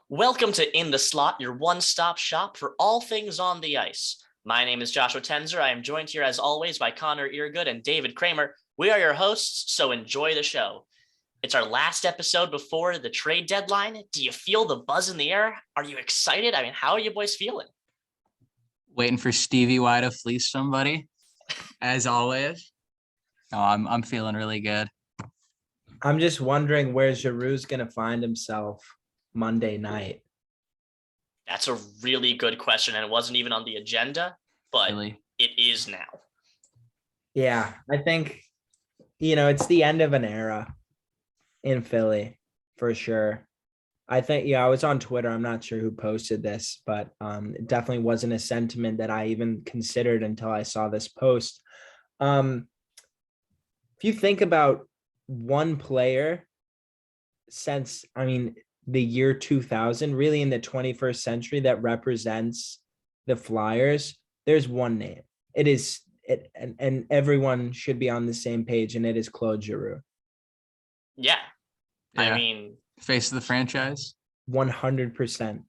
Welcome to In the Slot, your one-stop shop for all things on the ice. My name is Joshua Tenzer. I am joined here as always by Connor Earegood and David Kraemer. We are your hosts, so enjoy the show. It's our last episode before the trade deadline. Do you feel the buzz in the air? Are you excited? I mean, how are you boys feeling? Waiting for Stevie Y to fleece somebody, as always. Oh, I'm feeling really good. I'm just wondering where Giroux's going to find himself Monday night. That's a really good question, and it wasn't even on the agenda, but Really? It is now. Yeah, I think, it's the end of an era in Philly, for sure. I think, I was on Twitter. I'm not sure who posted this, but it definitely wasn't a sentiment that I even considered until I saw this post. If you think about one player since, the year 2000, really in the 21st century that represents the Flyers, there's one name. And everyone should be on the same page, and it is Claude Giroux. Yeah. Yeah. I mean, face of the franchise. 100%.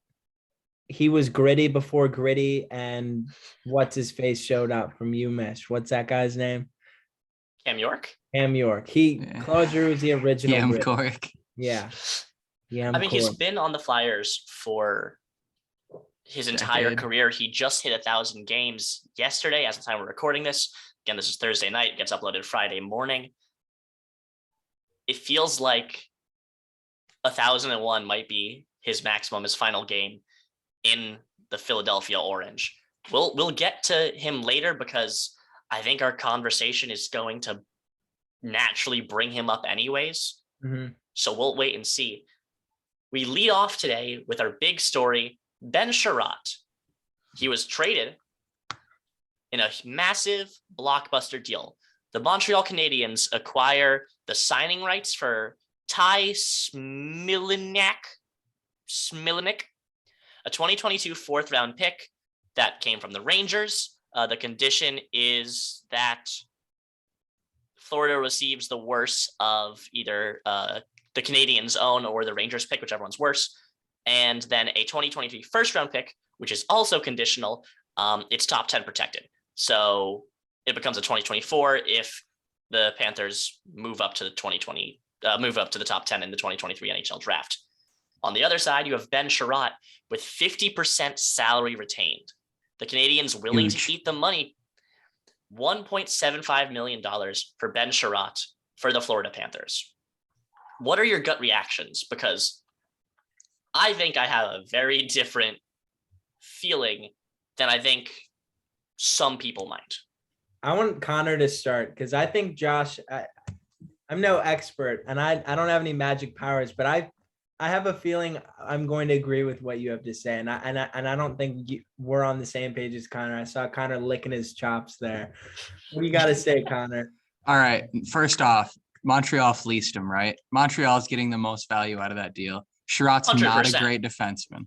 He was gritty before gritty, and what's his face showed up from UMich. What's that guy's name? Cam York? Cam York. Claude Giroux is the original. Cam Cork. Yeah. He's been on the Flyers for his entire career. He just hit 1,000 games yesterday as the time we're recording this. Again, this is Thursday night. It gets uploaded Friday morning. It feels like 1,001 might be his maximum, his final game in the Philadelphia Orange. We'll get to him later because I think our conversation is going to naturally bring him up anyways. Mm-hmm. So we'll wait and see. We lead off today with our big story, Ben Chiarot. He was traded in a massive blockbuster deal. The Montreal Canadiens acquire the signing rights for Ty Smilanic, a 2022 fourth-round pick that came from the Rangers. The condition is that Florida receives the worst of either the Canadiens' own or the Rangers pick, whichever one's worse, and then a 2023 first-round pick, which is also conditional. It's top 10 protected, so it becomes a 2024 if the Panthers move up to the top 10 in the 2023 NHL draft. On the other side, you have Ben Chiarot with 50% salary retained. The Canadiens willing to eat the money, $1.75 million for Ben Chiarot for the Florida Panthers. What are your gut reactions? Because I think I have a very different feeling than I think some people might. I want Connor to start because I think Josh, I'm no expert and I don't have any magic powers, but I have a feeling I'm going to agree with what you have to say. And I don't think we're on the same page as Connor. I saw Connor licking his chops there. What do you got to say, Connor? All right. First off, Montreal fleeced him, right? Montreal is getting the most value out of that deal. Chiarot's 100%. Not a great defenseman.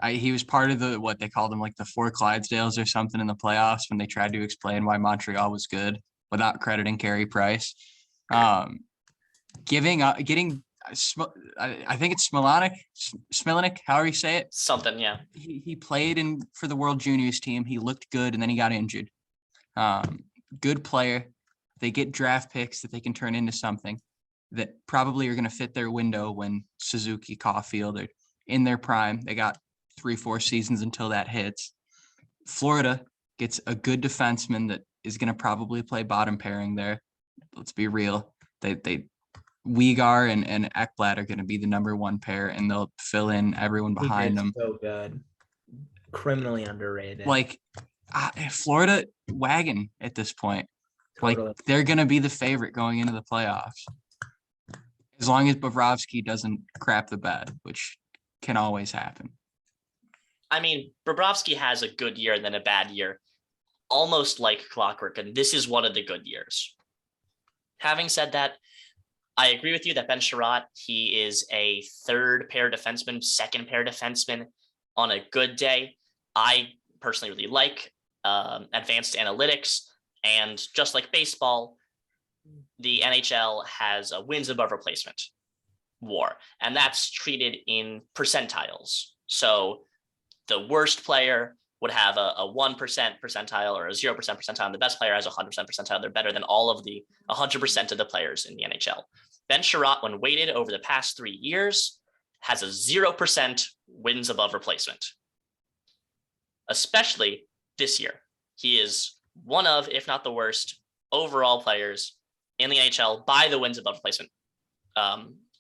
He was part of what they called him, like the four Clydesdales or something in the playoffs when they tried to explain why Montreal was good without crediting Carey Price. Getting I think it's Smilanic, however you say it. Something, yeah. He played for the World Juniors team. He looked good, and then he got injured. Good player. They get draft picks that they can turn into something that probably are going to fit their window when Suzuki, Caulfield are in their prime. They got 3-4 seasons until that hits. Florida gets a good defenseman that is going to probably play bottom pairing there. Let's be real. They Weegar and Ekblad are going to be the number one pair, and they'll fill in everyone behind them. So good. Criminally underrated. Like Florida wagon at this point. Totally. Like they're going to be the favorite going into the playoffs. As long as Bobrovsky doesn't crap the bed, which can always happen. I mean, Bobrovsky has a good year and then a bad year, almost like clockwork, and this is one of the good years. Having said that, I agree with you that Ben Chiarot, he is a third pair defenseman, second pair defenseman on a good day. I personally really like advanced analytics, and just like baseball, the NHL has a wins above replacement. war, and that's treated in percentiles. So the worst player would have a 1% percentile or a 0% percentile, and the best player has a 100% percentile. They're better than all of the 100% of the players in the NHL. Ben Chiarot, when weighted over the past 3 years, has a 0% wins above replacement. Especially this year. He is one of, if not the worst, overall players in the NHL by the wins above replacement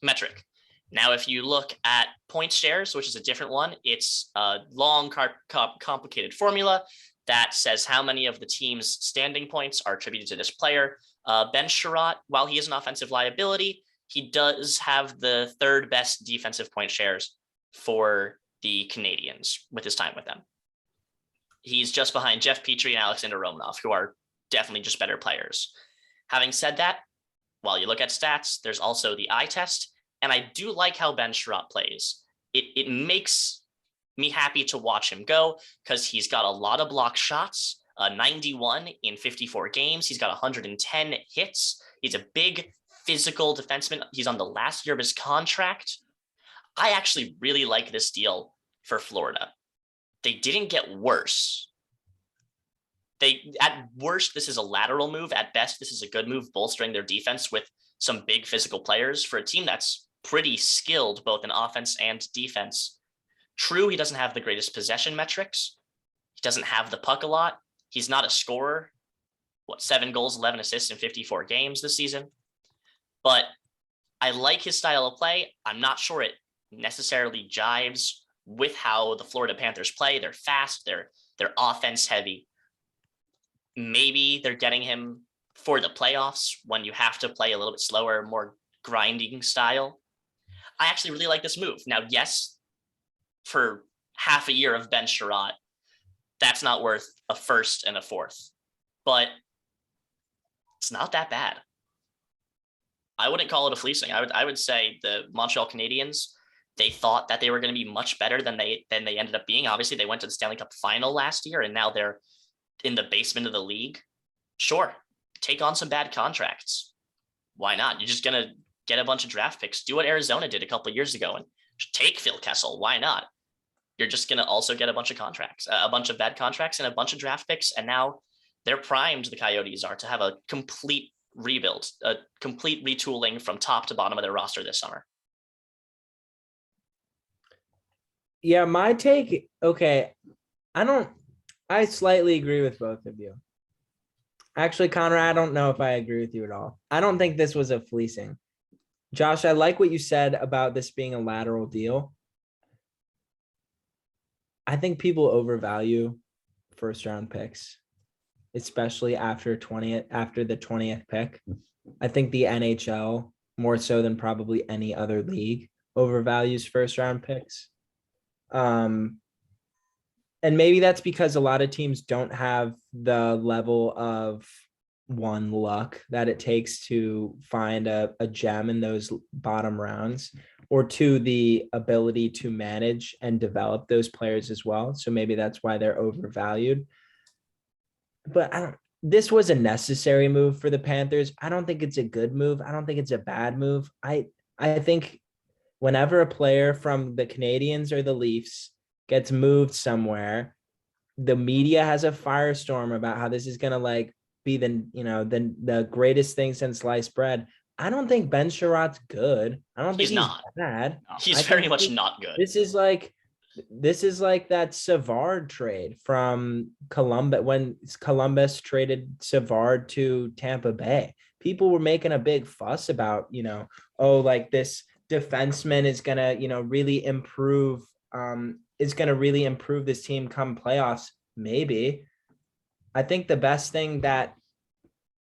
metric. Now, if you look at point shares, which is a different one, it's a long, complicated formula that says how many of the team's standing points are attributed to this player. Ben Chiarot, while he is an offensive liability, he does have the third best defensive point shares for the Canadians with his time with them. He's just behind Jeff Petrie and Alexander Romanov, who are definitely just better players. Having said that, while you look at stats, there's also the eye test. And I do like how Ben Chiarot plays. It makes me happy to watch him go because he's got a lot of block shots, 91 in 54 games. He's got 110 hits. He's a big physical defenseman. He's on the last year of his contract. I actually really like this deal for Florida. They didn't get worse. At worst, this is a lateral move. At best, this is a good move, bolstering their defense with some big physical players for a team that's pretty skilled both in offense and defense. True, he doesn't have the greatest possession metrics. He doesn't have the puck a lot. He's not a scorer. 7 goals, 11 assists in 54 games this season. But I like his style of play. I'm not sure it necessarily jives with how the Florida Panthers play. They're fast. They're offense heavy. Maybe they're getting him for the playoffs when you have to play a little bit slower, more grinding style. I actually really like this move. Now, yes, for half a year of Ben Chiarot, that's not worth a first and a fourth, but it's not that bad. I wouldn't call it a fleecing. I would say the Montreal Canadiens, they thought that they were going to be much better than they ended up being. Obviously, they went to the Stanley Cup final last year, and now they're in the basement of the league. Sure, take on some bad contracts. Why not? You're just going to get a bunch of draft picks. Do what Arizona did a couple of years ago and take Phil Kessel. Why not? You're just going to also get a bunch of contracts, a bunch of bad contracts and a bunch of draft picks. And now they're primed, the Coyotes are, to have a complete rebuild, a complete retooling from top to bottom of their roster this summer. Yeah, my take, okay, I slightly agree with both of you. Actually, Connor, I don't know if I agree with you at all. I don't think this was a fleecing. Josh, I like what you said about this being a lateral deal. I think people overvalue first round picks, especially after the 20th pick. I think the NHL, more so than probably any other league, overvalues first round picks. And maybe that's because a lot of teams don't have the level of luck that it takes to find a gem in those bottom rounds, or two, the ability to manage and develop those players as well. So maybe that's why they're overvalued. But this was a necessary move for the Panthers. I don't think it's a good move. I don't think it's a bad move. I think whenever a player from the Canadiens or the Leafs gets moved somewhere, the media has a firestorm about how this is going to be the greatest thing since sliced bread. I don't think Ben Chiarot's good. I don't think he's bad. He's very much not good. This is like that Savard trade from Columbus, when Columbus traded Savard to Tampa Bay. People were making a big fuss about, this defenseman is going to, really improve, this team come playoffs. Maybe. I think the best thing that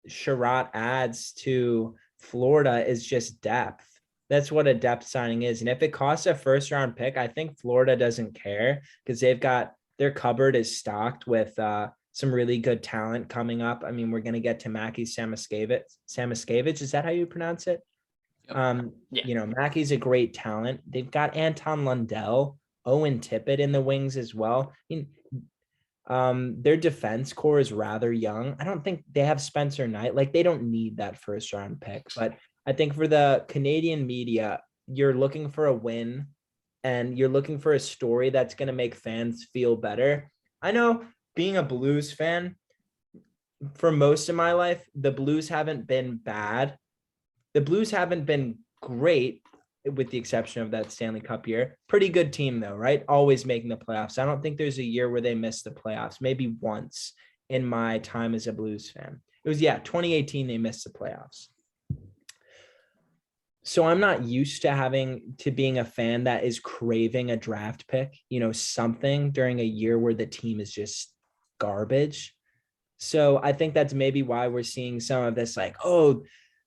Sharat adds to Florida is just depth. That's what a depth signing is. And if it costs a first round pick, I think Florida doesn't care because their cupboard is stocked with some really good talent coming up. I mean, we're going to get to Mackie Samoskevich. Is that how you pronounce it? Yeah. Mackey's a great talent. They've got Anton Lundell, Owen Tippett in the wings as well. Their defense core is rather young. I don't think they have Spencer Knight. They don't need that first round pick. But I think for the Canadian media, you're looking for a win and you're looking for a story that's going to make fans feel better. I know being a Blues fan, for most of my life, the Blues haven't been bad. The Blues haven't been great, with the exception of that Stanley Cup year. Pretty good team though, right? Always making the playoffs. I don't think there's a year where they missed the playoffs. Maybe once in my time as a Blues fan. It was 2018 they missed the playoffs. So I'm not used to being a fan that is craving a draft pick, something during a year where the team is just garbage. So I think that's maybe why we're seeing some of this, like, oh,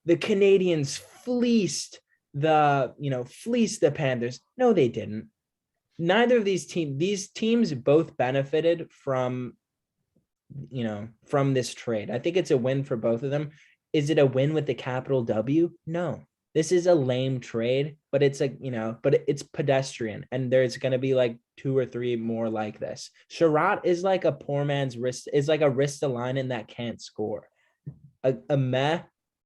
the Canadians fleeced the Panthers. No, they didn't. Neither of these teams both benefited from this trade. I think it's a win for both of them. Is it a win with the capital W? No. This is a lame trade, but it's but it's pedestrian, and there's going to be like 2 or 3 more like this. Sharat is like a poor man's wrist, is like a Ristolainen that can't score. A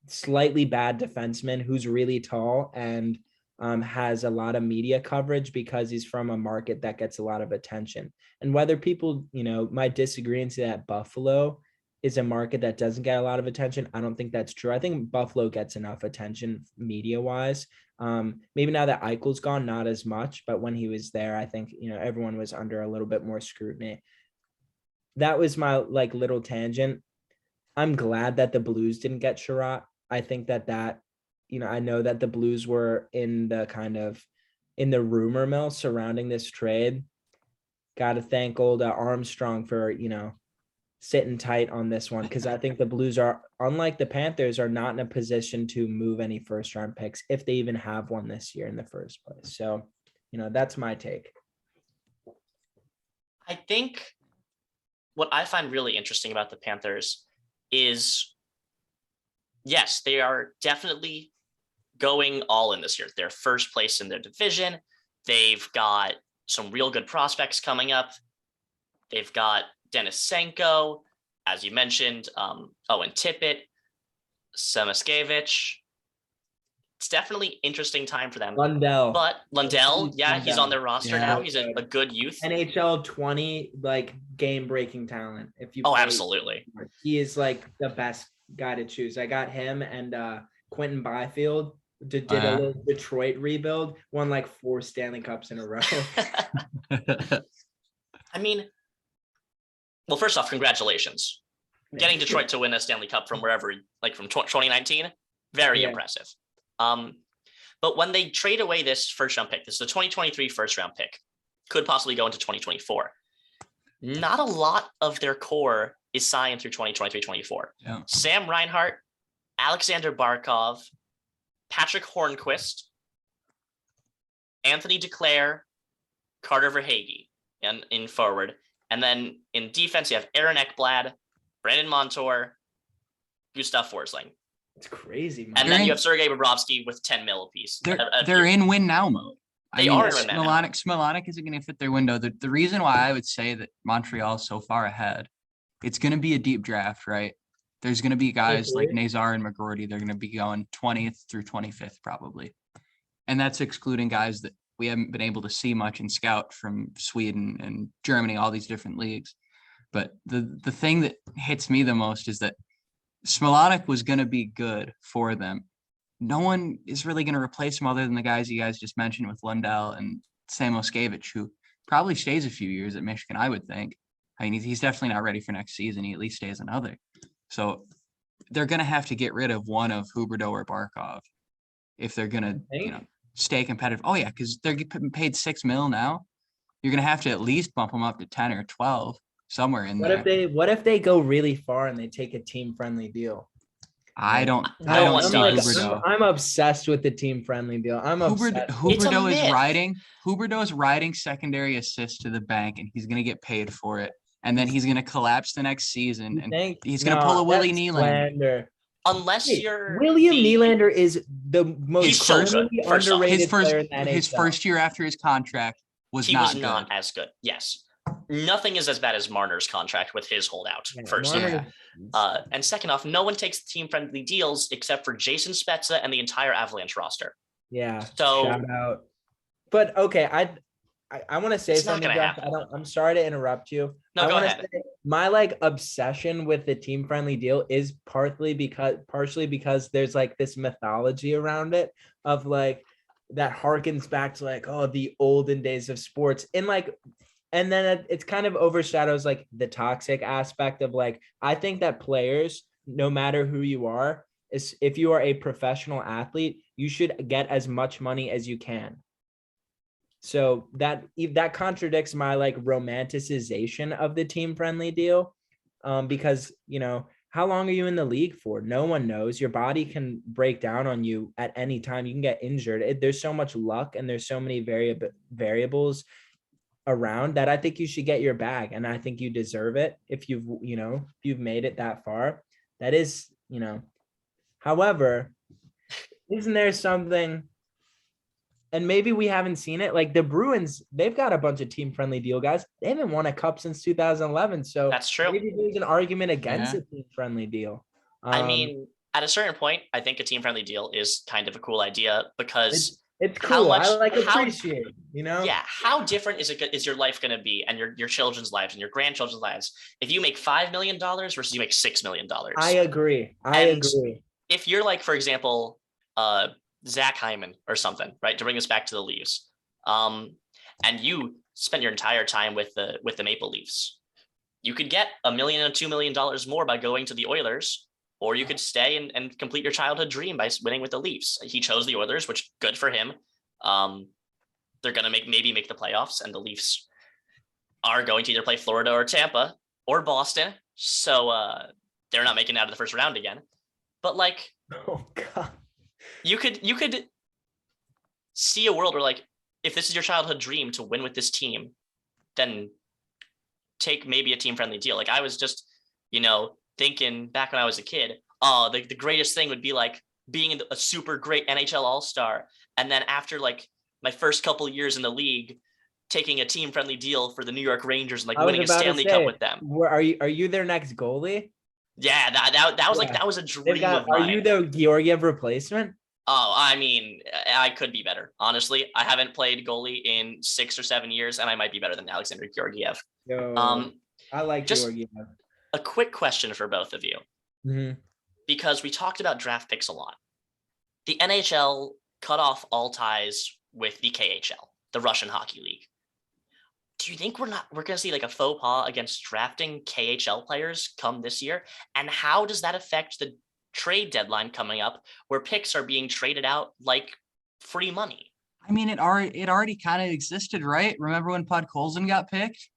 slightly bad defenseman who's really tall and has a lot of media coverage because he's from a market that gets a lot of attention. And whether people, might disagree and say that Buffalo is a market that doesn't get a lot of attention, I don't think that's true. I think Buffalo gets enough attention media-wise. Maybe now that Eichel's gone, not as much, but when he was there, I think, everyone was under a little bit more scrutiny. That was my little tangent. I'm glad that the Blues didn't get Sharat. I think that I know that the Blues were in the rumor mill surrounding this trade. Got to thank old Armstrong for, sitting tight on this one, because I think the Blues are, unlike the Panthers, are not in a position to move any first round picks if they even have one this year in the first place. So, that's my take. I think what I find really interesting about the Panthers is, yes, they are definitely going all in this year. They're first place in their division. They've got some real good prospects coming up. They've got Denisenko, as you mentioned, Owen Tippett, Samaskevich. It's definitely interesting time for them. Lundell, he's on their roster now. He's a good youth. NHL 20, game-breaking talent. Absolutely. He is the best guy to choose. I got him and Quentin Byfield did a little Detroit rebuild, won 4 Stanley Cups in a row. I mean, well, first off, congratulations. Getting Detroit to win a Stanley Cup from wherever, from 2019, very impressive. But when they trade away this first round pick, this is the 2023 first round pick, could possibly go into 2024. Not a lot of their core is signed through 2023-24. Yeah. Sam Reinhart, Alexander Barkov, Patrick Hornquist, Anthony Duclair, Carter Verhaeghe in forward. And then in defense, you have Aaron Ekblad, Brandon Montour, Gustav Forsling. It's crazy, man. And then you have Sergei Bobrovsky with 10 mil apiece. They're in win now mode. They are in win now. Smilanic isn't going to fit their window. The reason why I would say that Montreal is so far ahead, it's going to be a deep draft, right? There's going to be guys like Nazar and McGroarty. They're going to be going 20th through 25th probably. And that's excluding guys that we haven't been able to see much in scout from Sweden and Germany, all these different leagues. But the thing that hits me the most is that Smilanic was going to be good for them. No one is really going to replace him other than the guys you guys just mentioned with Lundell and Samaskevich, who probably stays a few years at Michigan, I would think. I mean, he's definitely not ready for next season. He at least stays another. So they're going to have to get rid of one of Huberdeau or Barkov if they're going to, stay competitive. Oh yeah, because they're getting paid $6 million now. You're going to have to at least bump them up to 10 or 12 somewhere in there. What if they go really far and they take a team-friendly deal? I don't see Huberdeau. I'm obsessed with the team-friendly deal. Huberdeau is riding secondary assist to the bank, and he's going to get paid for it. And then he's going to collapse the next season, and he's going to pull a Willie Nylander. Unless you're William Nylander is the most underrated player in the NHL. His first year after his contract was not as good. Yes. Nothing is as bad as Marner's contract with his holdout, first year. And second off, no one takes team-friendly deals except for Jason Spezza and the entire Avalanche roster. Yeah. So Shout out. But okay, I want to say It's not something, gonna Josh. happen. I'm sorry to interrupt you. No, I go want to ahead. say my like obsession with the team friendly deal is partially because there's like this mythology around it of like that harkens back to like, oh, the olden days of sports. And then it's kind of overshadows like the toxic aspect of like, I think that players, no matter who you are, is if you are a professional athlete, you should get as much money as you can. So that contradicts my like romanticization of the team friendly deal. Because how long are you in the league for? No one knows. Your body can break down on you at any time. You can get injured. There's so much luck and there's so many variables around that. I think you should get your bag, and I think you deserve it if you've made it that far. That is, however, isn't there something, and maybe we haven't seen it, like the Bruins, they've got a bunch of team friendly deal guys. They haven't won a cup since 2011. So That's true. maybe there's an argument against Yeah. a team friendly deal. I mean, at a certain point, I think a team friendly deal is kind of a cool idea because it's how cool. much- I like how- appreciate, yeah, how different is your life going to be, and your children's lives and your grandchildren's lives if you make $5 million versus you make $6 million? I agree. And if you're like, for example, Zach Hyman or something, right? To bring us back to the Leafs, and you spent your entire time with the Maple Leafs, you could get $1 million and $2 million more by going to the Oilers, or you could stay and complete your childhood dream by winning with the Leafs. He chose the Oilers, which good for him. They're gonna maybe make the playoffs, and the Leafs are going to either play Florida or Tampa or Boston, so they're not making it out of the first round again. But like, oh god, you could see a world where, like, if this is your childhood dream to win with this team, then take maybe a team friendly deal. Like, I was just, thinking back when I was a kid, the greatest thing would be like being a super great NHL All-Star, and then after like my first couple of years in the league, taking a team friendly deal for the New York Rangers and like winning a Stanley Cup with them. Are you their next goalie? Yeah, that was like, that was a dream of mine. Are you the Georgiev replacement? Oh, I mean, I could be better. Honestly, I haven't played goalie in 6 or 7 years, and I might be better than Alexander Georgiev. I like just Georgiev. A quick question for both of you, because we talked about draft picks a lot. The NHL cut off all ties with the KHL, the Russian Hockey League. Do you think we're going to see like a faux pas against drafting KHL players come this year? And how does that affect the trade deadline coming up, where picks are being traded out like free money? I mean, it already kind of existed, right? Remember when Podkolzin got picked?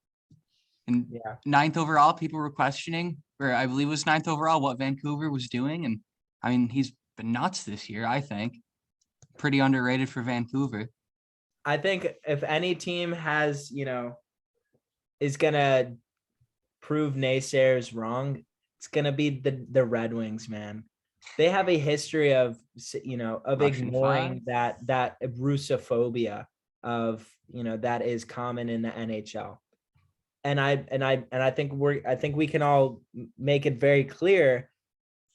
And 9th overall, people were questioning, or I believe it was 9th overall, what Vancouver was doing. And I mean, he's been nuts this year, I think. Pretty underrated for Vancouver. I think if any team has, is going to prove naysayers wrong, it's going to be the Red Wings, man. They have a history of Russian ignoring that Russophobia of, that is common in the NHL. And I think we can all make it very clear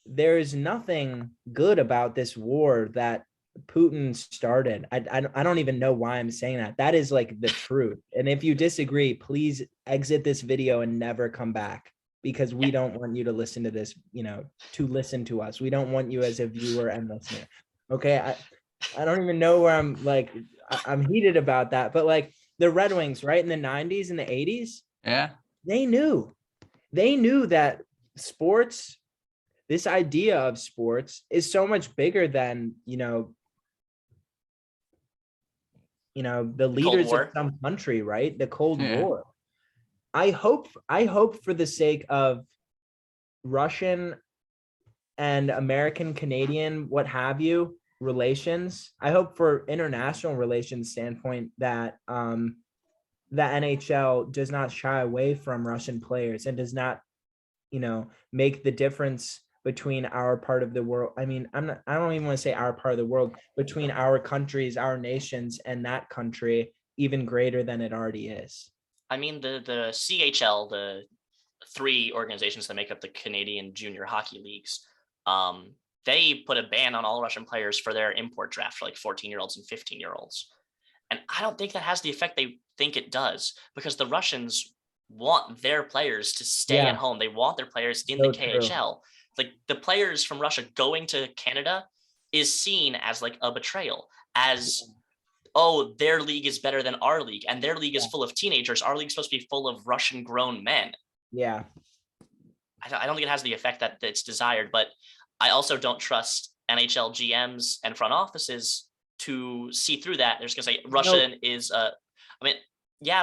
there is nothing good about this war that Putin started. I don't even know why I'm saying that. That is like the truth. And if you disagree, please exit this video and never come back, because we don't want you to listen to this, to listen to us. We don't want you as a viewer and listener. Okay. I don't even know where I'm heated about that, but like the Red Wings, right? In the 90s and the 80s. Yeah. They knew that sports, this idea of sports is so much bigger than, the leaders of some country, right? The Cold War. I hope for the sake of Russian and American, Canadian, what have you, relations, I hope for international relations standpoint that the NHL does not shy away from Russian players and does not, make the difference between our part of the world. I mean, I don't even want to say our part of the world, between our countries, our nations, and that country even greater than it already is. I mean, the CHL, the 3 organizations that make up the Canadian Junior Hockey Leagues, they put a ban on all Russian players for their import draft for like 14-year-olds and 15-year-olds. And I don't think that has the effect they think it does, because the Russians want their players to stay at home. They want their players in the KHL. Like, the players from Russia going to Canada is seen as like a betrayal, as, oh, their league is better than our league, and their league is full of teenagers. Our league's supposed to be full of Russian grown men. Yeah. I don't think it has the effect that it's desired, but I also don't trust NHL GMs and front offices to see through that. They're just gonna say Russia is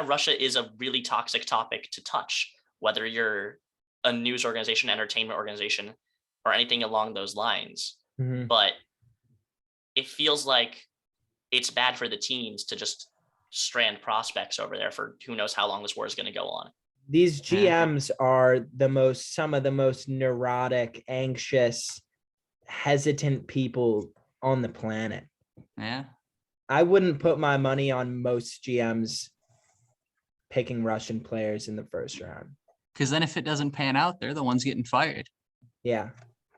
Russia is a really toxic topic to touch, whether you're a news organization, entertainment organization, or anything along those lines. Mm-hmm. But it feels like it's bad for the teams to just strand prospects over there for who knows how long this war is going to go on. These GMs are some of the most neurotic, anxious, hesitant people on the planet. Yeah. I wouldn't put my money on most GMs picking Russian players in the first round. Because then if it doesn't pan out, they're the ones getting fired. Yeah.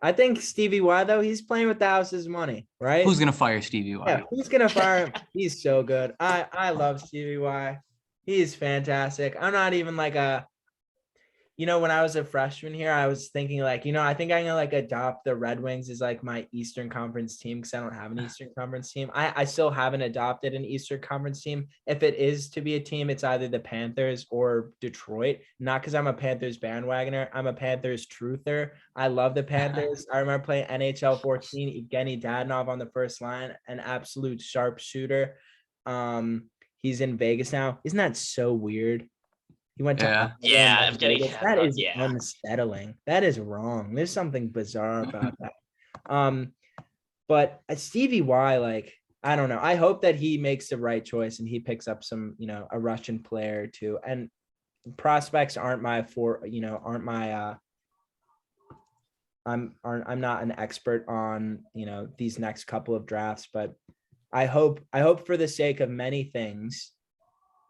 I think Stevie Y, though, he's playing with the house's money, right? Who's going to fire Stevie Y? Yeah, who's going to fire him? He's so good. I love Stevie Y. He's fantastic. I'm not even like when I was a freshman here, I was thinking like, I think I'm going to adopt the Red Wings as like my Eastern Conference team, because I don't have an Eastern Conference team. I still haven't adopted an Eastern Conference team. If it is to be a team, it's either the Panthers or Detroit. Not because I'm a Panthers bandwagoner. I'm a Panthers truther. I love the Panthers. I remember playing NHL 14, Evgeny Dadonov on the first line, an absolute sharpshooter. He's in Vegas now. Isn't that so weird? He went to Vegas. That is unsettling. That is wrong. There's something bizarre about that. But Stevie Y, I don't know. I hope that he makes the right choice and he picks up some, a Russian player too. And prospects aren't my I'm not an expert on, these next couple of drafts, but I hope for the sake of many things,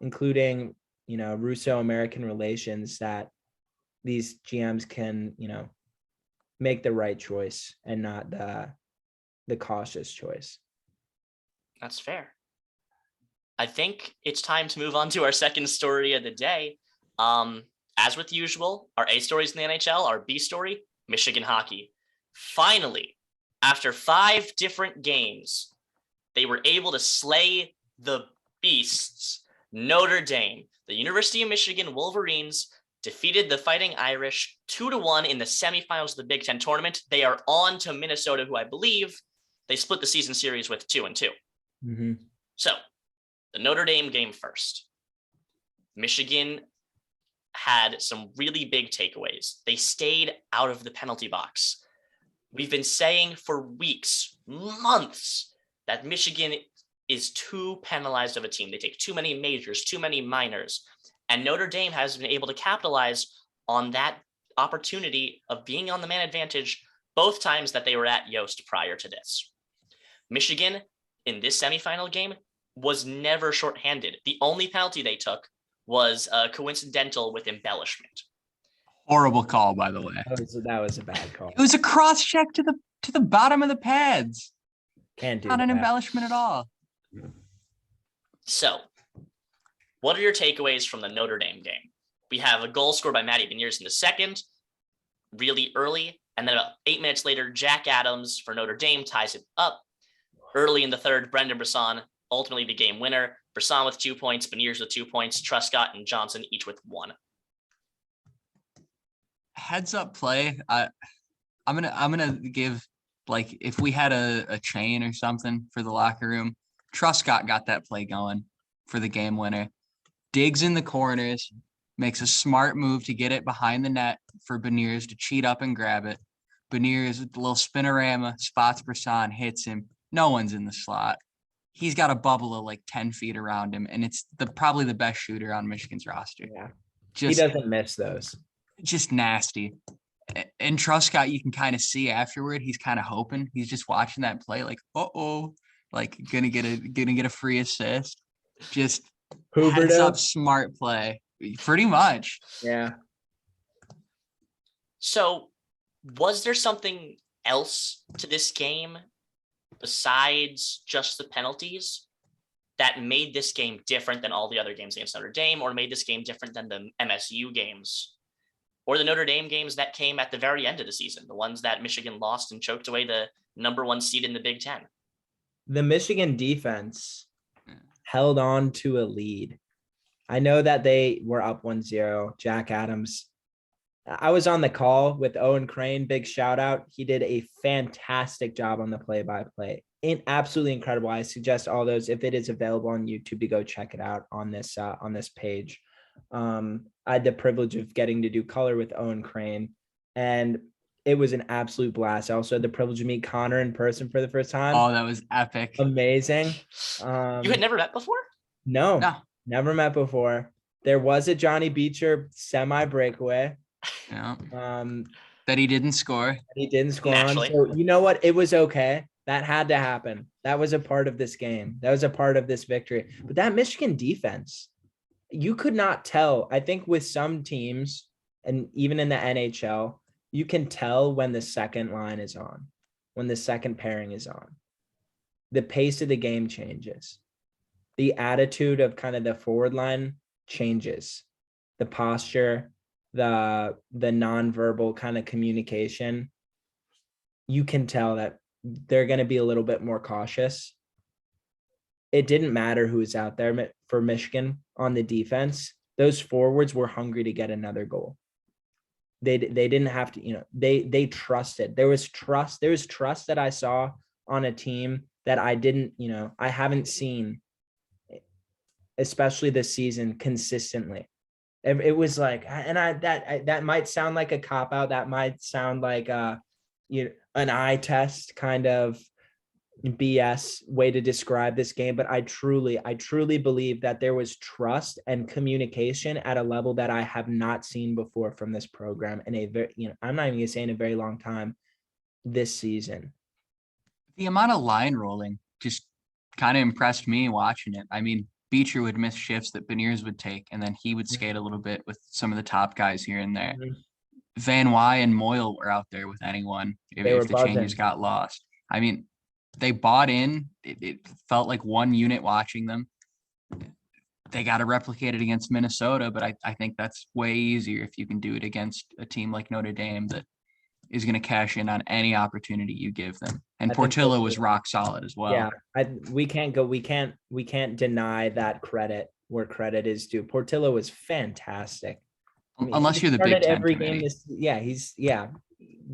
including Russo-American relations, that these GMs can, make the right choice and not the cautious choice. That's fair. I think it's time to move on to our second story of the day. As with usual, our A stories in the NHL, our B story, Michigan hockey. Finally, after 5 different games, they were able to slay the beasts. Notre Dame, the University of Michigan Wolverines, defeated the Fighting Irish 2-1 in the semifinals of the Big Ten tournament. They are on to Minnesota, who I believe they split the season series with 2-2. Mm-hmm. So, the Notre Dame game first. Michigan had some really big takeaways. They stayed out of the penalty box. We've been saying for weeks, months, that Michigan is too penalized of a team. They take too many majors, too many minors. And Notre Dame has been able to capitalize on that opportunity of being on the man advantage both times that they were at Yost prior to this. Michigan, in this semifinal game, was never shorthanded. The only penalty they took was coincidental with embellishment. Horrible call, by the way. That was a bad call. It was a cross check to the bottom of the pads. Can't do Not that. an embellishment at all. So, what are your takeaways from the Notre Dame game? We have a goal scored by Matty Beniers in the second, really early, and then about 8 minutes later, Jack Adams for Notre Dame ties it up. Early in the third, Brendan Brisson, ultimately the game winner. Brisson with 2 points, Beniers with 2 points, Truscott and Johnson each with 1. Heads up play. I'm gonna give, like, if we had a chain or something for the locker room, Truscott got that play going for the game winner. Digs in the corners, makes a smart move to get it behind the net for Beniers to cheat up and grab it. Beniers with a little spinorama, spots Brisson, hits him. No one's in the slot. He's got a bubble of like 10 feet around him, and it's probably the best shooter on Michigan's roster. Yeah, he doesn't miss those. Just nasty. And Truscott, you can kind of see afterward, he's kind of hoping. He's just watching that play like, like gonna get a free assist. Just heads up, smart play. Pretty much. Yeah. So was there something else to this game besides just the penalties that made this game different than all the other games against Notre Dame, or made this game different than the MSU games or the Notre Dame games that came at the very end of the season, the ones that Michigan lost and choked away the number 1 seed in the Big Ten? The Michigan defense held on to a lead. I know that they were up 1-0. Jack Adams. I was on the call with Owen Crane. Big shout out. He did a fantastic job on the play-by-play. Absolutely incredible. I suggest all those, if it is available on YouTube, to go check it out on this page. I had the privilege of getting to do color with Owen Crane, and it was an absolute blast. I also had the privilege to meet Connor in person for the first time. Oh, that was epic. Amazing. You had never met before? No, never met before. There was a Johnny Beecher semi breakaway. Yeah. That he didn't score. He didn't score Naturally. on. So you know what? It was okay. That had to happen. That was a part of this game. That was a part of this victory. But that Michigan defense, you could not tell. I think with some teams, and even in the NHL, you can tell when the second line is on, when the second pairing is on. The pace of the game changes. The attitude of kind of the forward line changes. The posture, the nonverbal kind of communication. You can tell that they're going to be a little bit more cautious. It didn't matter who was out there for Michigan on the defense. Those forwards were hungry to get another goal. They didn't have to, they trusted. There was trust that I saw on a team that I haven't seen, especially this season, consistently. It was like, and that might sound like a cop out. That might sound like an eye test kind of BS way to describe this game, but I truly believe that there was trust and communication at a level that I have not seen before from this program in a very, I'm not even gonna say in a very long time this season. The amount of line rolling just kind of impressed me watching it. I mean, Beecher would miss shifts that Beniers would take, and then he would skate a little bit with some of the top guys here and there. Mm-hmm. Van Wy and Moyle were out there with anyone if the changes got lost. I mean, they bought in. It felt like one unit watching them. They got to replicate it against Minnesota, but I think that's way easier if you can do it against a team like Notre Dame that is going to cash in on any opportunity you give them. And Portillo was rock solid as well. Yeah, we can't deny that credit where credit is due. Portillo was fantastic. Unless you're the Big Ten committee.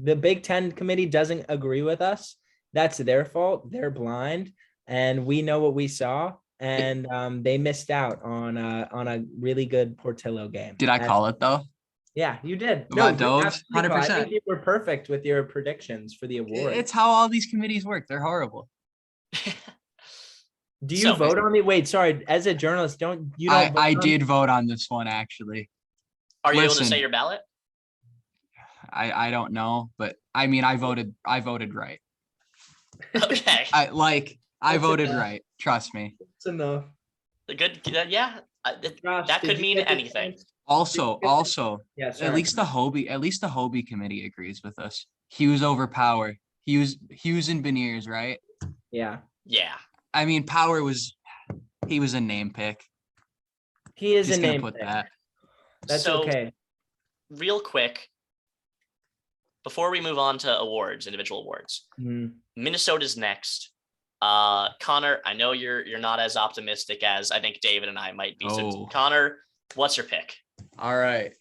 The Big Ten committee doesn't agree with us. That's their fault. They're blind, and we know what we saw. And they missed out on a really good Portillo game. Did I call it though? Yeah, you did. About Doves, 100%. I think you were perfect with your predictions for the award. It's how all these committees work. They're horrible. Do you vote on me? Wait, sorry. As a journalist, I did vote on this one actually. Are you able to say your ballot? I don't know, but I mean, I voted right. Okay. I voted right. Trust me. It's enough. Good. Yeah. That could mean anything. Also, yeah, at least the Hobie committee agrees with us. Hughes over Power. Hughes and Beniers, right? Yeah. Yeah. I mean, Power was a name pick. He is Just a gonna name put pick. that. That's okay. Real quick, before we move on to individual awards, Minnesota's next. Connor, I know you're not as optimistic as I think David and I might be. So Connor, what's your pick? All right.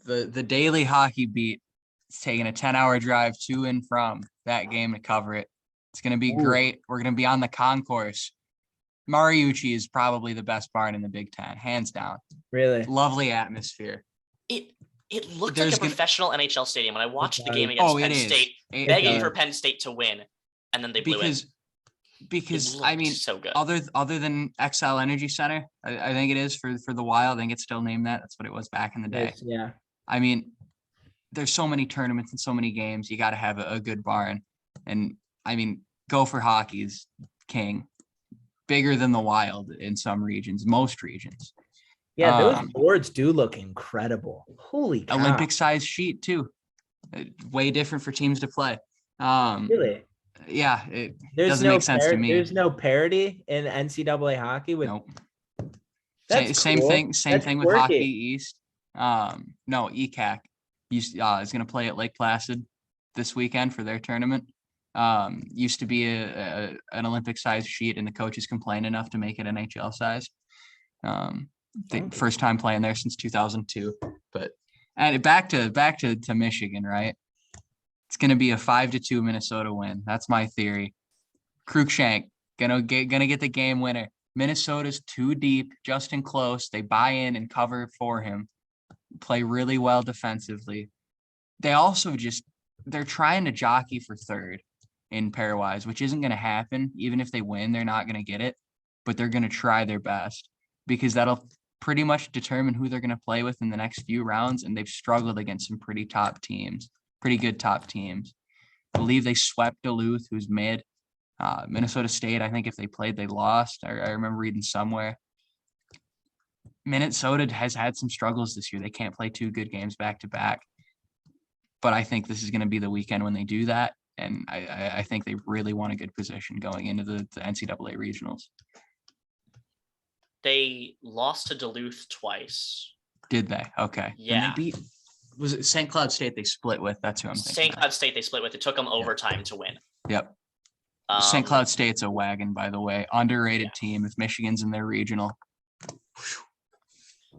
The Daily Hockey Beat is taking a 10-hour drive to and from that game to cover it. It's going to be great. We're going to be on the concourse. Mariucci is probably the best barn in the Big Ten, hands down. Really? Lovely atmosphere. It looked like a professional NHL stadium when I watched the game against Penn State, begging for Penn State to win, and then they blew it. Because I mean, so good. Other than XL Energy Center, I think it is for the Wild. I think it's still named that. That's what it was back in the day. Yeah. I mean, there's so many tournaments and so many games. You got to have a good barn, and I mean, Gopher Hockey is king, bigger than the Wild in some regions, most regions. Yeah, those boards do look incredible. Holy cow. Olympic size sheet too. Way different for teams to play. Really? Yeah, it There's doesn't no make sense to me. There's no parity in NCAA hockey with. Nope. That's Same cool. thing. Same That's thing with quirky. Hockey East. No, ECAC is going to play at Lake Placid this weekend for their tournament. Used to be an Olympic size sheet, and the coaches complained enough to make it NHL size. The first time playing there since 2002. But and back to Michigan, right? It's going to be a 5-2 Minnesota win. That's my theory. Cruikshank gonna get the game winner. Minnesota's too deep, Justin Close. They buy in and cover for him. Play really well defensively. They also they're trying to jockey for third in pairwise, which isn't going to happen. Even if they win, they're not going to get it, but they're going to try their best because that'll pretty much determine who they're going to play with in the next few rounds. And they've struggled against some pretty good top teams. I believe they swept Duluth, who's mid. Minnesota State, I think if they played, they lost. I remember reading somewhere. Minnesota has had some struggles this year. They can't play 2 good games back to back. But I think this is going to be the weekend when they do that. And I think they really want a good position going into the NCAA regionals. They lost to Duluth twice. Did they? Okay. Yeah. And they beat, was it St. Cloud State they split with? That's who I'm thinking. St. Cloud State they split with. It took them overtime to win. Yep. St. Cloud State's a wagon, by the way. Underrated team. If Michigan's in their regional.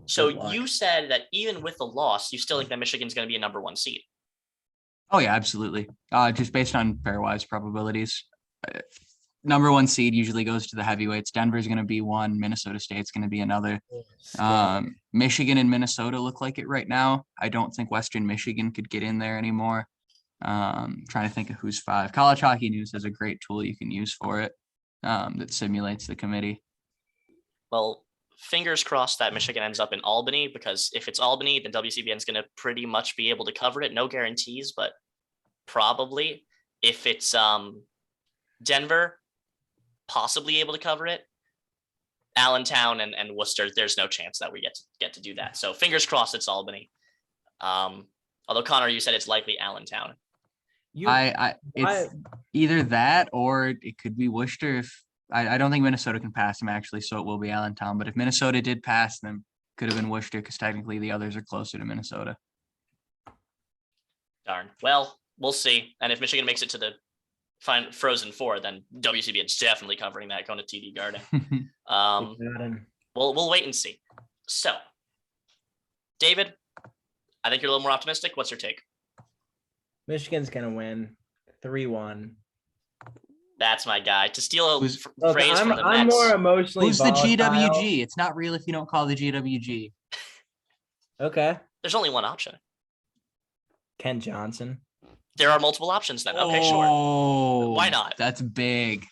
So you said that even with the loss, you still think that Michigan's going to be a number 1 seed. Oh yeah, absolutely. Just based on pairwise probabilities. Number 1 seed usually goes to the heavyweights. Denver's going to be one. Minnesota State's going to be another. Michigan and Minnesota look like it right now. I don't think Western Michigan could get in there anymore. Trying to think of who's 5. College Hockey News has a great tool you can use for it that simulates the committee. Well, fingers crossed that Michigan ends up in Albany, because if it's Albany, then WCBN is going to pretty much be able to cover it. No guarantees, but probably. If it's Denver, possibly able to cover it. Allentown and Worcester, there's no chance that we get to do that. So fingers crossed it's Albany. Although Connor, you said it's likely Allentown. It's either that or it could be Worcester. If I don't think Minnesota can pass them actually, so it will be Allentown. But if Minnesota did pass them, could have been Worcester because technically the others are closer to Minnesota. Darn. Well, we'll see. And if Michigan makes it to the Frozen Four, then WCBN's definitely covering that, going to TD Garden. We'll wait and see. So, David, I think you're a little more optimistic. What's your take? Michigan's gonna win 3-1. That's my guy. To steal a phrase from the I'm Mets. more emotionally. Who's volatile. the GWG? It's not real if you don't call the GWG. Okay. There's only one option. Ken Johnson. There are multiple options then. Okay, sure. Why not? That's big.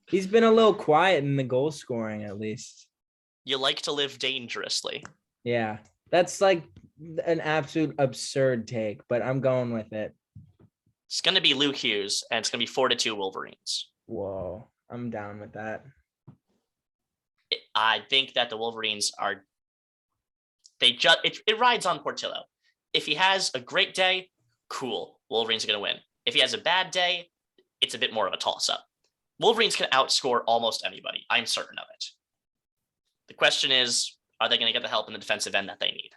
He's been a little quiet in the goal scoring, at least. You like to live dangerously. Yeah, that's like an absolute absurd take, but I'm going with it. It's going to be Luke Hughes, and it's going to be 4-2 Wolverines. Whoa, I'm down with that. I think that the Wolverines are. It rides on Portillo. If he has a great day, cool. Wolverines are going to win. If he has a bad day, it's a bit more of a toss-up. Wolverines can outscore almost anybody. I'm certain of it. The question is, are they going to get the help in the defensive end that they need?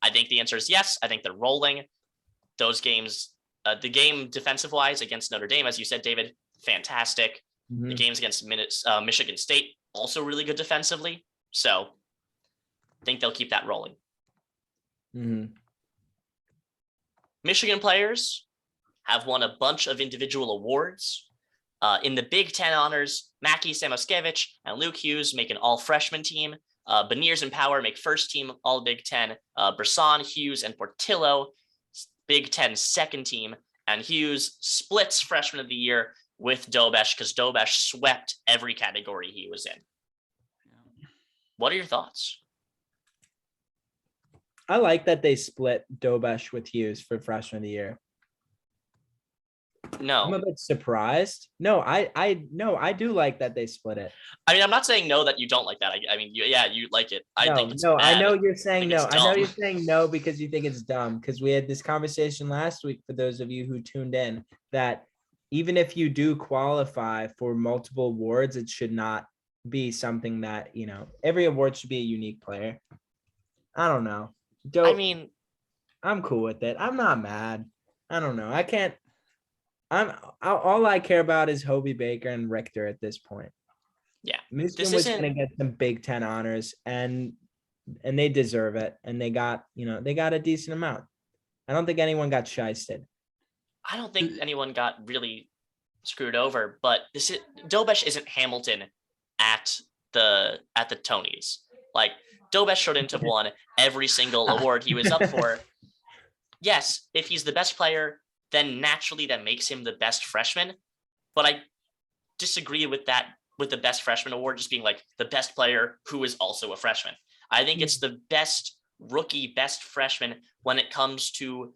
I think the answer is yes. I think they're rolling. Those games, the game defensive-wise against Notre Dame, as you said, David, fantastic. Mm-hmm. The games against Michigan State, also really good defensively. So I think they'll keep that rolling. Mm-hmm. Michigan players have won a bunch of individual awards. In the Big Ten honors, Mackie Samoskevich and Luke Hughes make an all-freshman team. Beniers and Power make first team All-Big Ten. Brisson, Hughes, and Portillo, Big Ten second team. And Hughes splits freshman of the year with Dobesh because Dobesh swept every category he was in. What are your thoughts? I like that they split Dobesh with Hughes for freshman of the year. I'm No. a bit surprised. No, I do like that they split it. I mean, I'm not saying no that you don't like that. I mean, you like it. I think it's I bad. know you're saying think no. it's I know dumb. you're saying no because you think it's dumb. Because we had this conversation last week for those of you who tuned in that even if you do qualify for multiple awards, it should not be something that, every award should be a unique player. I don't know. I mean, I'm cool with it. I'm not mad. I don't know. All I care about is Hobie Baker and Richter at this point. yeah. Michigan This was isn't- going to get some Big Ten honors, and they deserve it. And they got a decent amount. I don't think anyone got shysted. I don't think anyone got really screwed over, but Dobesh isn't Hamilton at the Tonys. Like, Dobesh shouldn't have won every single award he was up for. Yes, if he's the best player, then naturally that makes him the best freshman. But I disagree with that, with the best freshman award just being like the best player who is also a freshman. I think it's the best rookie, best freshman when it comes to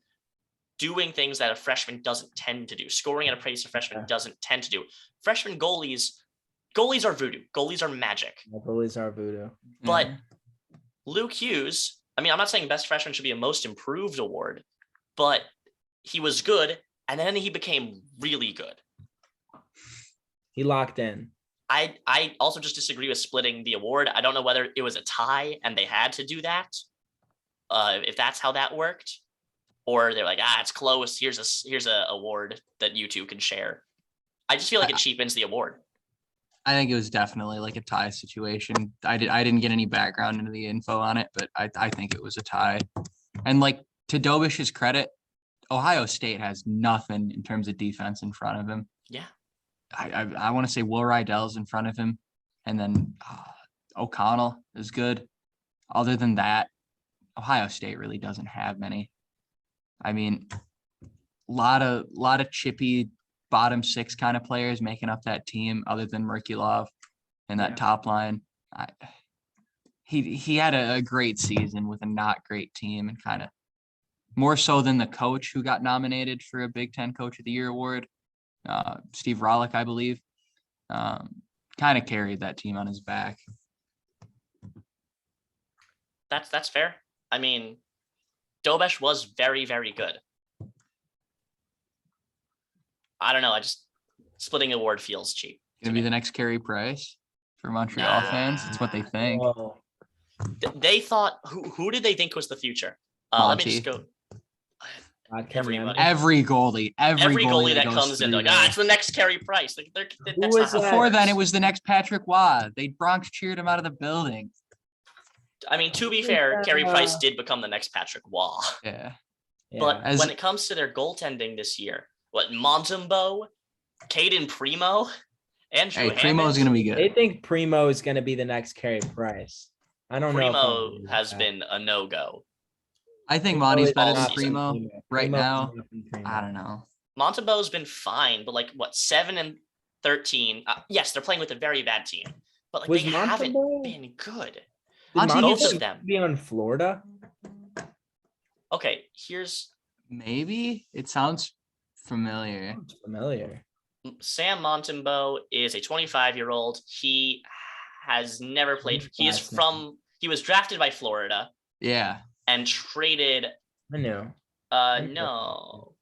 doing things that a freshman doesn't tend to do. Scoring at a pace a freshman doesn't tend to do. Freshman goalies are voodoo. Goalies are magic. Goalies are voodoo. But Luke Hughes, I mean, I'm not saying best freshman should be a most improved award, but he was good, and then he became really good. He locked in. I also just disagree with splitting the award. I don't know whether it was a tie and they had to do that, if that's how that worked, or they're like, it's close. Here's a award that you two can share. I just feel like it cheapens the award. I think it was definitely like a tie situation. I didn't get any background into the info on it, but I think it was a tie. And like, to Dobish's credit, Ohio State has nothing in terms of defense in front of him. Yeah. I want to say Will Rydell's in front of him, and then O'Connell is good. Other than that, Ohio State really doesn't have many. I mean, lot of chippy bottom six kind of players making up that team, other than Merkulov and that top line. He had a great season with a not great team, and kind of more so than the coach who got nominated for a Big Ten Coach of the Year award. Steve Rollick, I believe, kind of carried that team on his back. That's fair. I mean, Dobesh was very, very good. I don't know. I just splitting award feels cheap. Gonna be the next Carey Price for Montreal fans. That's what they think. Oh, They thought who did they think was the future? Let me just go. Everybody. Every goalie that goes comes in, through like, there. it's the next Carey Price. Like, that's was not how it Before then, works. it was the next Patrick Waugh. They Bronx cheered him out of the building. I mean, to be fair, Carey Price did become the next Patrick Waugh. Yeah. But As- when it comes to their goaltending this year, Montembo, Caden Primo, Andrew Hey, Primo's Hammond, gonna be they good. think Primo is going to be the next Carey Price. I don't know. if I Primo agree with has that. been a no-go. I think Primo Monty's is better all than not season. Primo right Primo is now. not Primo. I don't know. Montembo's been fine, but 7-13. Yes, they're playing with a very bad team, but Was they haven't Montembo- been good. Did Monty Monty both of them. be on Florida? Okay, here's Maybe it sounds familiar. Sounds familiar. Sam Montembo is a 25-year-old. He has never played. He was drafted by Florida Yeah. and traded. I knew. No.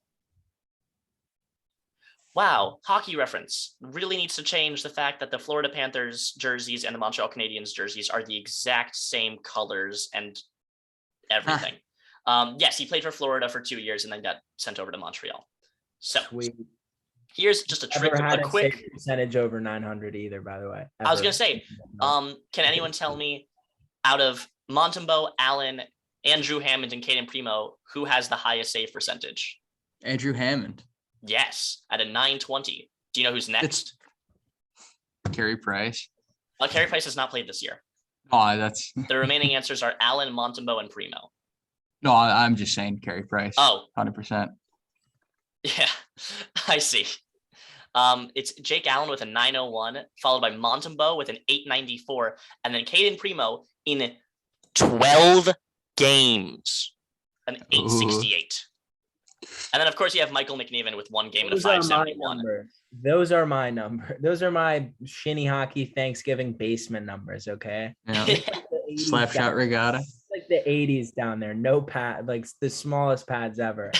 Wow, hockey reference really needs to change the fact that the Florida Panthers jerseys and the Montreal Canadiens jerseys are the exact same colors and everything. Yes, he played for Florida for 2 years and then got sent over to Montreal. So Sweet. here's just a Never had a a quick. save percentage over 900 either, by the way. I was Ever. gonna say, can anyone tell me, out of Montembo, Allen, Andrew Hammond, and Caden Primo, who has the highest save percentage? Andrew Hammond. Yes, at a 920. Do you know who's next? Carey Price. Carey Price has not played this year. Oh, that's The remaining answers are Allen, Montembo, and Primo. no. I'm just saying Carey Price. Oh, 100%. yeah, I see. It's Jake Allen with a 901, followed by Montembo with an 894, and then Caden Primo in 12 games, an 868. And then, of course, you have Michael McNeven with 1 game and a Those are my 571. numbers. Those are my number. Those are my shinny hockey Thanksgiving basement numbers. Okay. Yeah. It's like the 80s Slap shot down- regatta. it's like the 80s down there. No pad, like the smallest pads ever.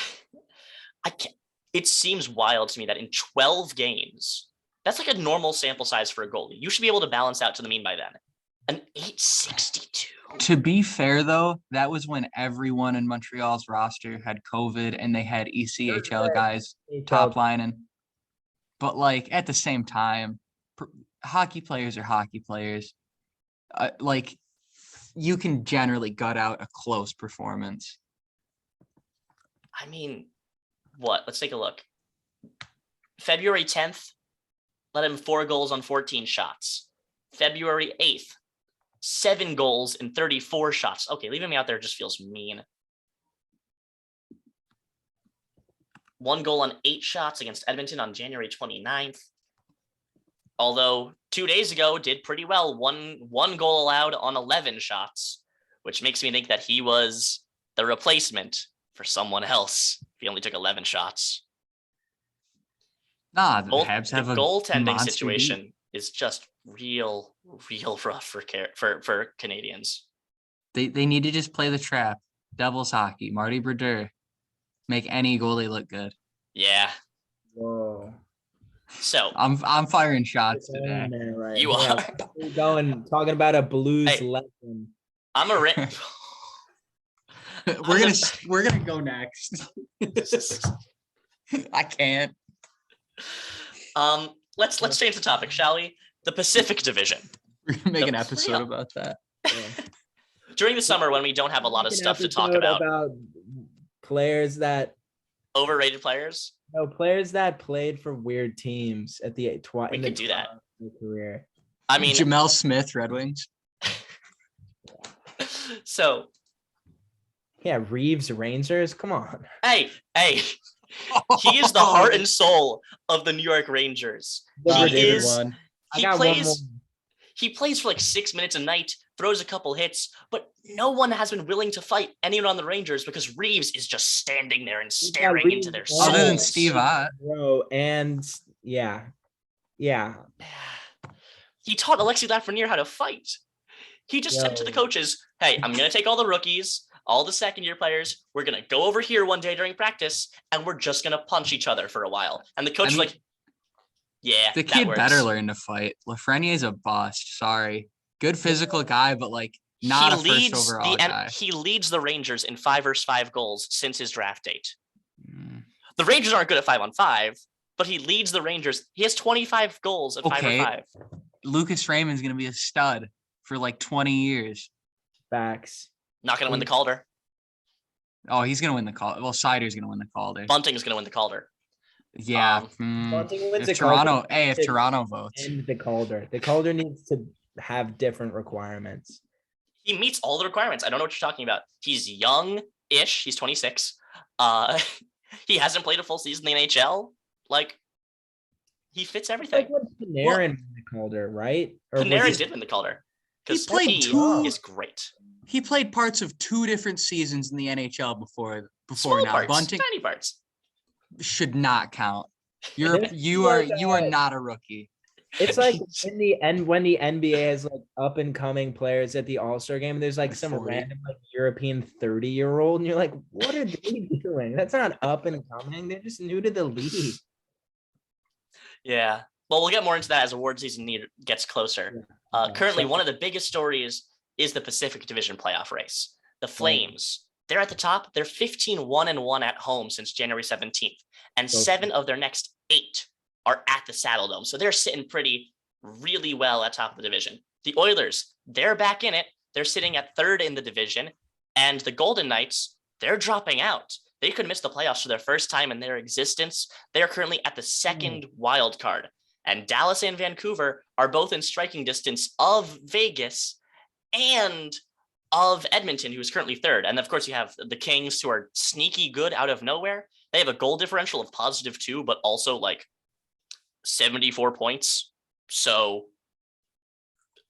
I can't. It seems wild to me that in 12 games, that's like a normal sample size for a goalie. You should be able to balance out to the mean by then. An 862. To be fair, though, that was when everyone in Montreal's roster had COVID and they had ECHL guys top lining. But like at the same time, hockey players are hockey players. Like you can generally gut out a close performance. I mean, what? Let's take a look. February 10th, let him 4 goals on 14 shots. February 8th, 7 goals and 34 shots. Okay, leaving me out there just feels mean. 1 goal on 8 shots against Edmonton on January 29th. Although 2 days ago did pretty well. One goal allowed on 11 shots, which makes me think that he was the replacement for someone else. He only took 11 shots. Nah, the Habs have the a goaltending monster situation deep. is just real rough for Canadians. They need to just play the trap. Devils hockey, Marty Brodeur. Make any goalie look good. Yeah. Whoa. So I'm firing shots It's today. on there, right? You Yeah, are. we're going talking about a Blues Hey. legend. I'm a We're gonna go next. I can't. Let's change the topic, shall we? The Pacific Division. We're gonna make The an episode playoff. about that. During the summer when we don't have a lot of An stuff to talk episode about, players that overrated players. players that played for weird teams at the We in could the do that. twilight of their career. I mean, Jamel Smith, Red Wings. so Yeah, Reeves Rangers. Come on. hey, he is the heart and soul of the New York Rangers. The He ridiculous is. one. I He got one more. plays. He plays for like 6 minutes a night, throws a couple hits, but no one has been willing to fight anyone on the Rangers because Reeves is just standing there and staring Reeves into their and- souls. Other than Steve Ott. Bro, and yeah. He taught Alexei Lafreniere how to fight. He just said to the Yo. coaches, hey, I'm going to take all the rookies, all the second-year players. We're going to go over here one day during practice, and we're just going to punch each other for a while. And the coach was like, yeah, The that kid works. better learn to fight. Lafreniere's a bust. Sorry. Good physical guy, but like not a first overall guy. He leads the Rangers in 5 versus 5 goals since his draft date. Mm. The Rangers aren't good at 5-on-5, but he leads the Rangers. He has 25 goals at 5-on-5. Lucas Raymond's gonna be a stud for like 20 years. Facts. Not going to win the Calder. Oh, he's gonna win the call. Well, Sider's gonna win the Calder. Bunting's going to win the Calder. Yeah. Bunting wins If the Calder, Toronto, hey, if it's- Toronto votes, And the Calder needs to have different requirements. He meets all the requirements. I don't know what you're talking about. He's young-ish. He's 26. He hasn't played a full season in the NHL. Like, he fits everything. Like when Panarin won the Calder, right? Or was Panarin it- did win the Calder. He Because played he two- is great. he played parts of 2 different seasons in the NHL before Small now. parts, Bunting tiny parts. should not count. You It's are like, not a rookie. It's like in the end when the NBA has like up and coming players at the All-Star game, there's like some 40. random like European 30-year-old, and you're like, what are they doing? That's not up and coming. They're just new to the league. Yeah. Well, we'll get more into that as award season gets closer. Yeah. Currently, So- one of the biggest stories is the Pacific Division playoff race. The Flames, they're at the top. They're 15-1-1 at home since January 17th. And So 7 of their next 8 are at the Saddle Dome. So they're sitting really well at top of the division. The Oilers, they're back in it. They're sitting at 3rd in the division. And the Golden Knights, they're dropping out. They could miss the playoffs for their first time in their existence. They're currently at the 2nd wild card. And Dallas and Vancouver are both in striking distance of Vegas and of Edmonton, who is currently 3rd. And of course, you have the Kings, who are sneaky good out of nowhere. They have a goal differential of +2, but also like 74 points. So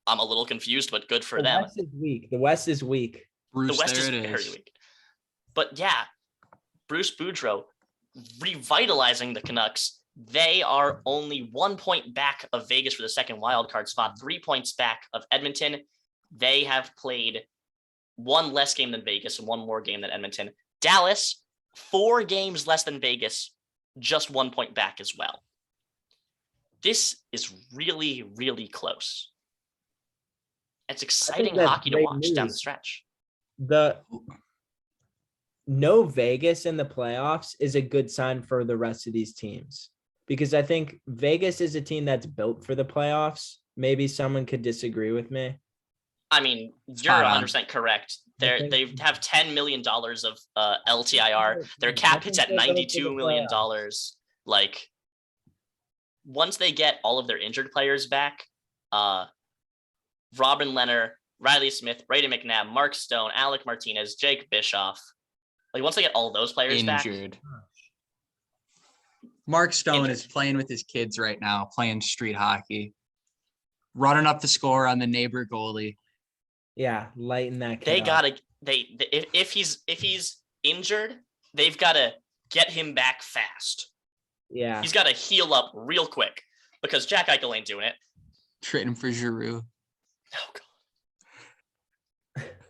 I'm a little confused, but good for The them. West is weak. The West is weak. Bruce, The West there is it very is. weak. But yeah, Bruce Boudreau, revitalizing the Canucks. They are only 1 point back of Vegas for the second wildcard spot, 3 points back of Edmonton. They have played one less game than Vegas and one more game than Edmonton. Dallas, 4 games less than Vegas, just 1 point back as well. This is really, really close. It's exciting hockey to watch down the stretch. No Vegas in the playoffs is a good sign for the rest of these teams, because I think Vegas is a team that's built for the playoffs. Maybe someone could disagree with me. I mean, you're 100% correct. They have $10 million of LTIR. Their cap hits at $92 million. Like, once they get all of their injured players back, Robin Lehner, Riley Smith, Brady McNabb, Mark Stone, Alec Martinez, Jake Bischoff. Like, once they get all those players injured. Mark Stone is playing with his kids right now, playing street hockey, running up the score on the neighbor goalie. Yeah, lighten that. They gotta. If he's injured, they've got to get him back fast. Yeah, he's got to heal up real quick because Jack Eichel ain't doing it. Trade him for Giroux. Oh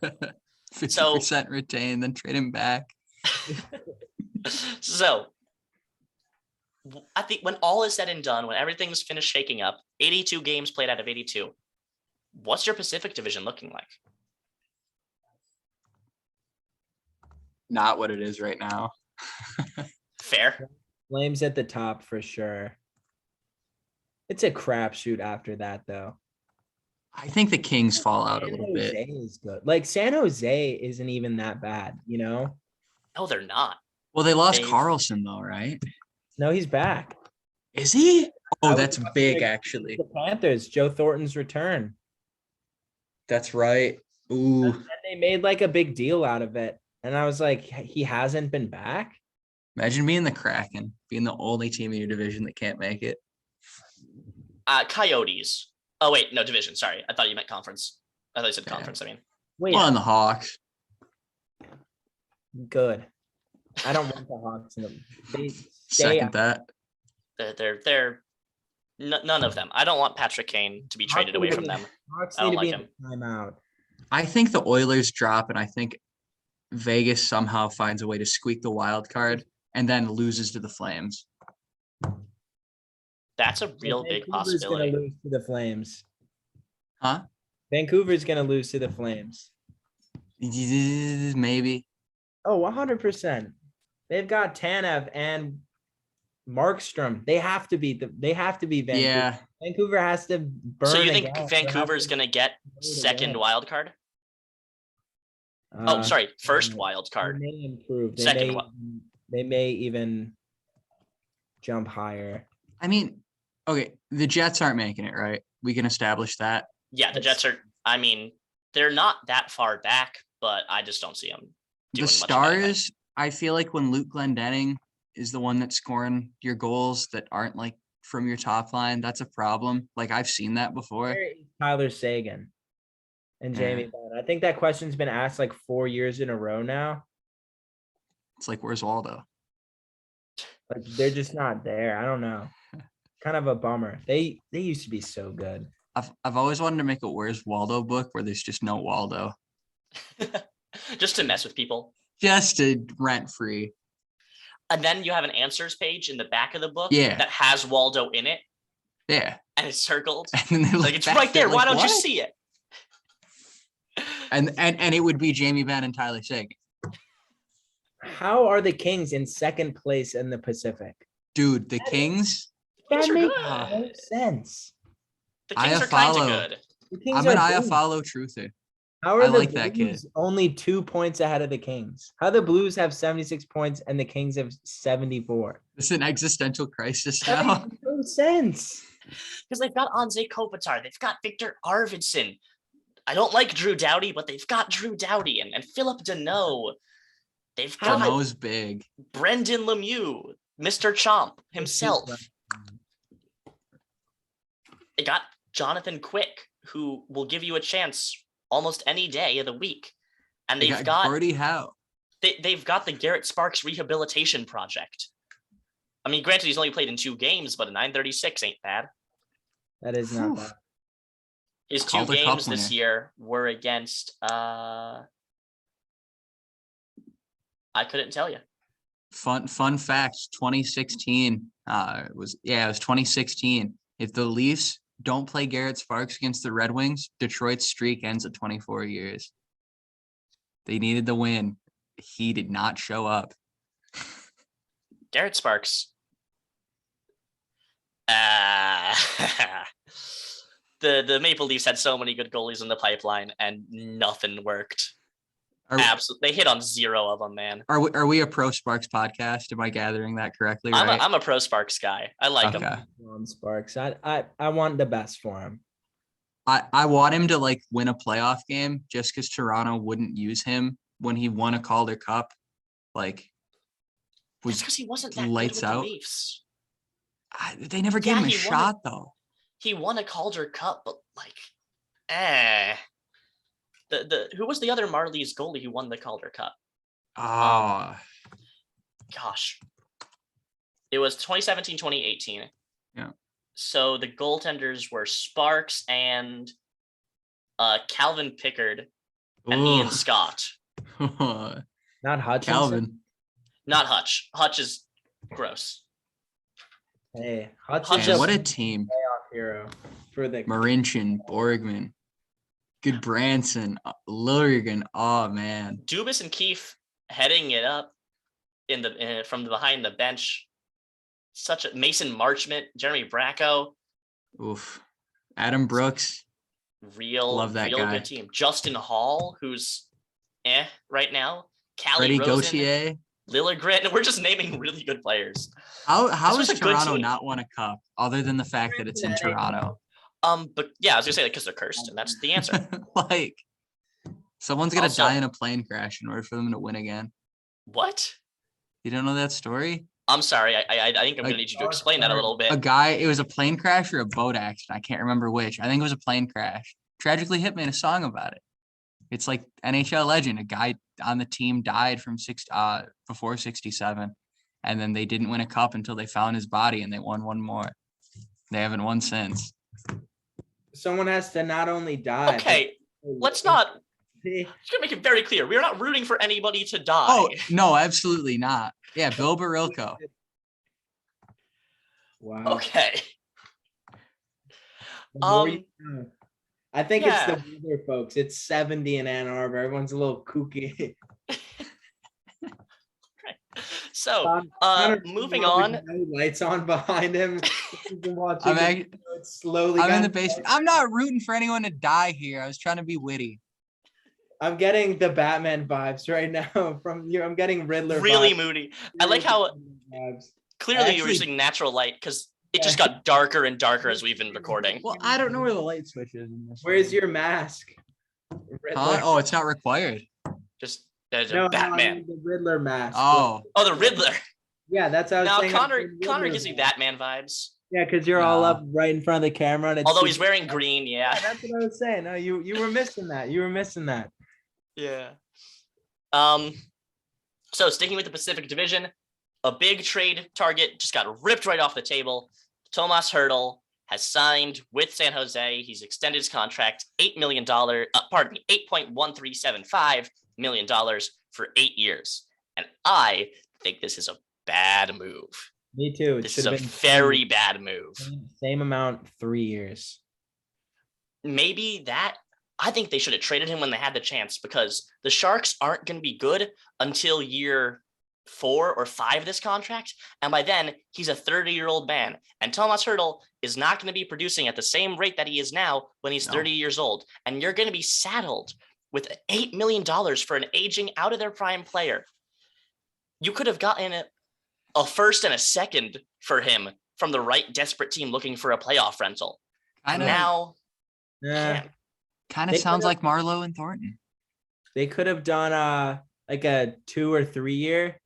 god. 50% retain, then trade him back. So, I think when all is said and done, when everything's finished shaking up, 82 games played out of 82. What's your Pacific Division looking like? Not what it is right now. Fair. Flames at the top for sure. It's a crapshoot after that, though. I think the Kings fall out a little bit. San Jose is good. Like, San Jose isn't even that bad, you know? No, they're not. Well, they lost Carlson, though, right? No, he's back. Is he? Oh, that's big, actually. The Panthers, Joe Thornton's return. That's right. Ooh. And they made like a big deal out of it. And I was like, he hasn't been back? Imagine being the Kraken, being the only team in your division that can't make it. Coyotes. Oh, wait, no, division. Sorry. I thought you meant conference. I thought you said conference. I mean, wait. On the Hawks. Good. I don't want the Hawks in them. Second that. They're none of them. I don't want Patrick Kane to be traded away from them. I don't like him. Timeout. I think the Oilers drop, and I think Vegas somehow finds a way to squeak the wild card and then loses to the Flames. That's a real big possibility. Gonna lose to the Flames. Huh? Vancouver's going to lose to the Flames. Maybe. Oh, 100%. They've got Tanev and Markstrom. They have to beat them. They have to be Vancouver. Yeah. Vancouver has to burn. So you think Vancouver's going to get second wild card? First wild card. They may improve. They may even jump higher. I mean, okay, the Jets aren't making it, right? We can establish that. Yeah, the Jets are. I mean, they're not that far back, but I just don't see them doing the much better. Stars, I feel like when Luke Glendening is the one that's scoring your goals that aren't like from your top line, that's a problem. Like, I've seen that before. Tyler Seguin and Jamie Benn. I think that question's been asked like 4 years in a row now. It's like, where's Waldo? Like, they're just not there. I don't know. Kind of a bummer. They used to be so good. I've always wanted to make a Where's Waldo book where there's just no Waldo. Just to mess with people. Just to rent free. And then you have an answers page in the back of the book that has Waldo in it. Yeah. And it's circled. And then like, it's right there. Why don't you see it? And it would be Jamie Benn and Tyler Seguin. How are the Kings in second place in the Pacific? Dude, the Kings. That are makes good. no sense. The Kings are kind of good. I'm an Iafallo truther. How are I the like that kid. Only 2 points ahead of the Kings? How the Blues have 76 points and the Kings have 74? It's an existential crisis That now. makes no sense. Because they've got Anze Kopitar. They've got Victor Arvidsson. I don't like Drew Doughty, but they've got Drew Doughty and Philip Deneau. They've got Deneau's big. Brendan Lemieux, Mr. Chomp himself. They got Jonathan Quick, who will give you a chance almost any day of the week. And they've got Gordie Howe. They've got the Garrett Sparks Rehabilitation Project. I mean, granted, he's only played in 2 games, but a 936 ain't bad. That is not Whew. bad. His 2 Calder Cup games this winner. year were against I couldn't tell you. Fun fact, 2016 it was 2016. If the Leafs don't play Garrett Sparks against the Red Wings, Detroit's streak ends at 24 years. They needed the win. He did not show up. Garrett Sparks. The Maple Leafs had so many good goalies in the pipeline and nothing worked. Absolutely, they hit on 0 of them, man. Are we a pro Sparks podcast? Am I gathering that correctly? Right? I'm a pro Sparks guy. I like him. On Sparks. I want the best for him. I want him to like win a playoff game just because Toronto wouldn't use him when he won a Calder Cup. Like, was because he wasn't that lights good with out. the Leafs. They never gave him a shot though. He won a Calder Cup, but like, who was the other Marlies goalie who won the Calder Cup? Gosh, it was 2017, 2018. Yeah. So the goaltenders were Sparks and Calvin Pickard and Ian Scott. Not Hutchinson. Calvin. Not Hutch. Hutch is gross. Hey, Hutchinson. What a team. Playoff hero for the Marincin, Borgman, good Branson, Lurgan. Oh man. Dubas and Keefe heading it up from behind the bench. Such a Mason Marchment, Jeremy Bracco. Oof. Adam Brooks. Love that guy. Good team. Justin Hall, who's right now. Freddie Gauthier. Liljegren. We're just naming really good players. How is Toronto not won a cup other than the fact that it's in Toronto? But yeah, I was gonna say because they're cursed, and that's the answer. Like, someone's gonna die in a plane crash in order for them to win again. What? You don't know that story? I'm sorry. I think I'm gonna need you to explain that a little bit. It was a plane crash or a boat accident. I can't remember which. I think it was a plane crash. Tragically Hip made a song about it. It's like NHL legend. A guy on the team died from before 67. And then they didn't win a cup until they found his body and they won one more. They haven't won since. Someone has to not only die. Okay, let's not. Just gonna make it very clear. We're not rooting for anybody to die. Oh, no, absolutely not. Yeah, Bill Barilko. Wow. Okay. I think it's the weather, folks. It's 70 in Ann Arbor. Everyone's a little kooky. So, moving on. Lights on behind him. I'm slowly. I'm in the basement. I'm not rooting for anyone to die here. I was trying to be witty. I'm getting the Batman vibes right now from you. I'm getting Riddler. Really vibes. Moody. I like how clearly you were using natural light because it just got darker and darker as we've been recording. Well, I don't know where the light switch is in this. Where's your mask? Huh? Oh, it's not required. Just Batman. No, I mean the Riddler mask. Oh, the Riddler. Yeah, that's how I was saying. Connor gives me Batman vibes. Yeah, because you're all up right in front of the camera. And although he's wearing green, yeah. That's what I was saying. No, you were missing that. You were missing that. Yeah. So sticking with the Pacific Division, a big trade target just got ripped right off the table. Tomas Hertl has signed with San Jose. He's extended his contract, $8.1375 million for 8 years. And I think this is a bad move. Me too. This is a very bad move. Same amount, 3 years. Maybe that. I think they should have traded him when they had the chance because the Sharks aren't going to be good until year 4 or 5 of this contract. And by then, he's a 30-year-old man. And Tomas Hertl is not going to be producing at the same rate that he is now when he's 30 years old. And you're going to be saddled with $8 million for an aging out of their prime player. You could have gotten a first and a second for him from the right desperate team looking for a playoff rental. Now, kind of sounds like Marlowe and Thornton. They could have done like a 2 or 3 year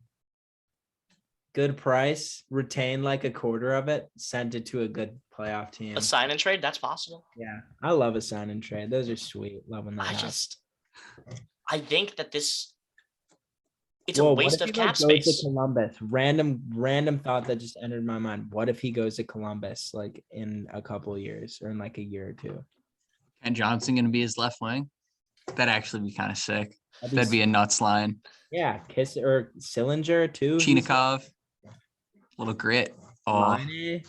good price, retain like a quarter of it, sent it to a good playoff team. A sign and trade, that's possible. Yeah, I love a sign and trade. Those are sweet. Loving that. I think that this It's a What waste if of he cap like goes to space. Columbus? Random thought that just entered my mind. What if he goes to Columbus like in a couple of years or in like a year or two? And Johnson going to be his left wing. That'd actually be kind of sick. That'd That'd be a sick. nuts line. Yeah, Kiss or Sillinger too. Chinikov, little grit. Oh, Line.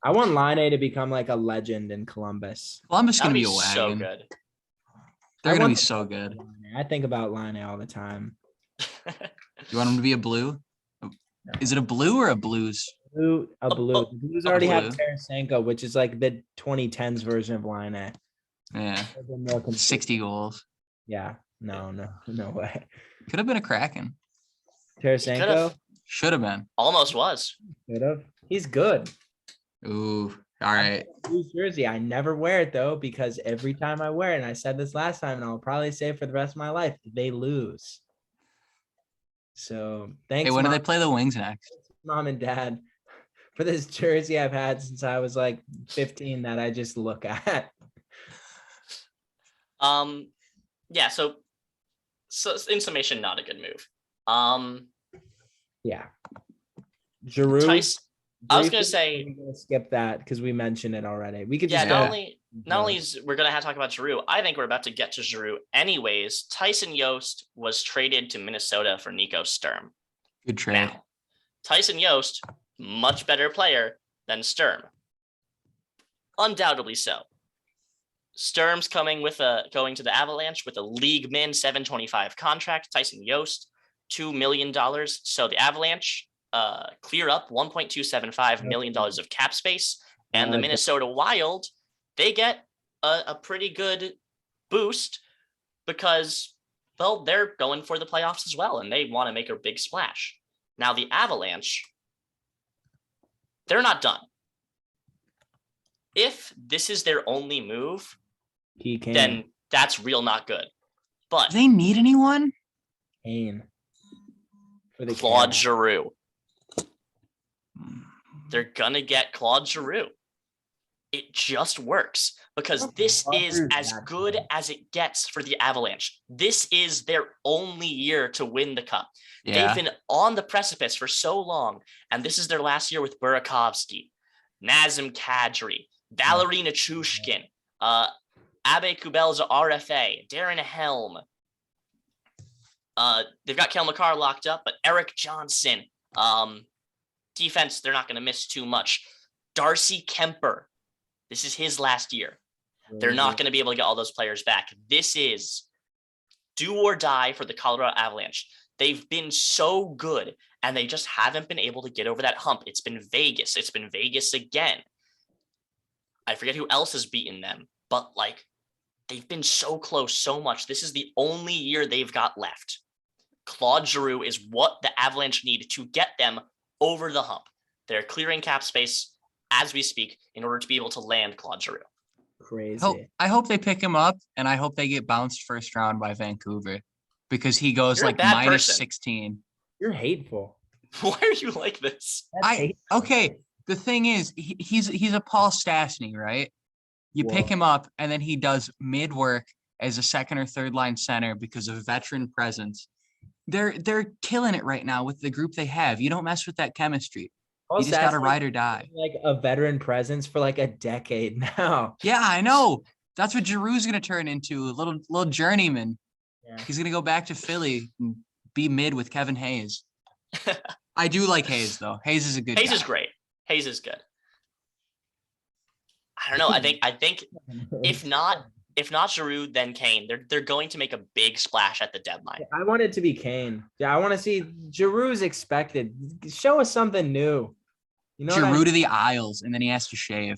I want Line to become like a legend in Columbus. Columbus That'd going to be be a so wagon. good. They're I going to be want so good. Laine. I think about Line all the time. You want them to be a blue? Is it a blue or a blues? Blue. The Blues already have blue. Tarasenko, which is like the 2010s version of Line. Yeah. 60 goals. Yeah. No way. Could have been a Kraken. Tarasenko Should have been. Almost was. could have. He's good. Ooh. All right. Blue jersey. I never wear it though because every time I wear it, and I said this last time, and I'll probably say it for the rest of my life, they lose. So thanks. Hey, when do Mom, they play the Wings next? Mom and Dad, for this jersey I've had since I was like 15 that I just look at. Yeah, so in summation, not a good move. Yeah. Giroux. Tice, I was gonna briefly, say, we're gonna skip that because we mentioned it already. We could yeah, just not only is we're gonna have to talk about Giroux, I think we're about to get to Giroux anyways. Tyson Yost was traded to Minnesota for Nico Sturm. Good trade. Now, Tyson Yost, much better player than Sturm. Undoubtedly so. Sturm's going to the Avalanche with a league min 725 contract. Tyson Yost, $2 million. So the Avalanche clear up $1.275 million of cap space. And the Minnesota Wild, they get a pretty good boost because, well, they're going for the playoffs as well, and they want to make a big splash. Now, the Avalanche, they're not done. If this is their only move, then that's real not good. But do they need anyone? Kane. For the Claude Giroux. They're going to get Claude Giroux. It just works because this is as good as it gets for the Avalanche. This is their only year to win the cup. Yeah. They've been on the precipice for so long, and this is their last year with Burakovsky, Nazem Kadri, Valeri Nichushkin, Abe Kubel's RFA, Darren Helm. They've got Kel McCarr locked up, but Eric Johnson. Defense, they're not going to miss too much. Darcy Kemper. This is his last year. They're not going to be able to get all those players back. This is do or die for the Colorado Avalanche. They've been so good, and they just haven't been able to get over that hump. It's been Vegas. It's been Vegas again. I forget who else has beaten them, but like they've been so close so much. This is the only year they've got left. Claude Giroux is what the Avalanche need to get them over the hump. They're clearing cap space as we speak in order to be able to land Claude Giroux. Crazy. I hope they pick him up, and I hope they get bounced first round by Vancouver because he goes You're a like bad minus person. 16. You're hateful. Why are you like this? Okay. The thing is, he's a Paul Stastny, right? You pick him up, and then he does mid work as a second or third line center because of veteran presence. They're killing it right now with the group they have. You don't mess with that chemistry. You just got to ride or die. Like a veteran presence for like a decade now. Yeah, I know. That's what Giroux's going to turn into, a little journeyman. Yeah. He's going to go back to Philly and be mid with Kevin Hayes. I do like Hayes, though. Hayes is a good guy. Hayes is great. Hayes is good. I don't know. I think if not Giroux, then Kane. They're going to make a big splash at the deadline. I want it to be Kane. Yeah, I want to see Giroux's expected. Show us something new. You know, Giroux to the Isles, and then he has to shave.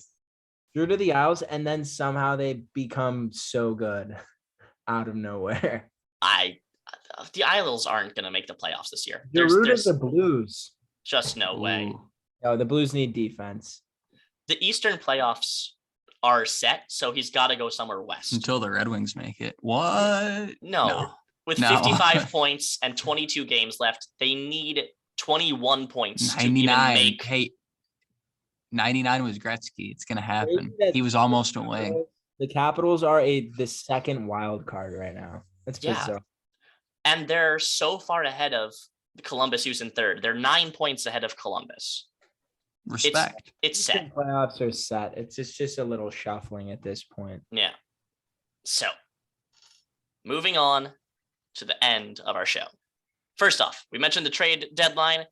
Giroux to the Isles, and then somehow they become so good out of nowhere. The Isles aren't going to make the playoffs this year. Giroux There's to the Blues. just no way. Ooh. Oh, the Blues need defense. The Eastern playoffs are set, so he's got to go somewhere west. Until the Red Wings make it. What? No. With No. 55 points and 22 games left, they need 21 points to even 99. make. Hey, 99 was Gretzky. It's going to happen. He was almost a wing. The Capitals are the second wild card right now. That's Yeah. bizarre. And they're so far ahead of Columbus, who's in third. They're 9 points ahead of Columbus. Respect. It's set. Playoffs are set. It's just a little shuffling at this point. Yeah. So, moving on to the end of our show. First off, we mentioned the trade deadline.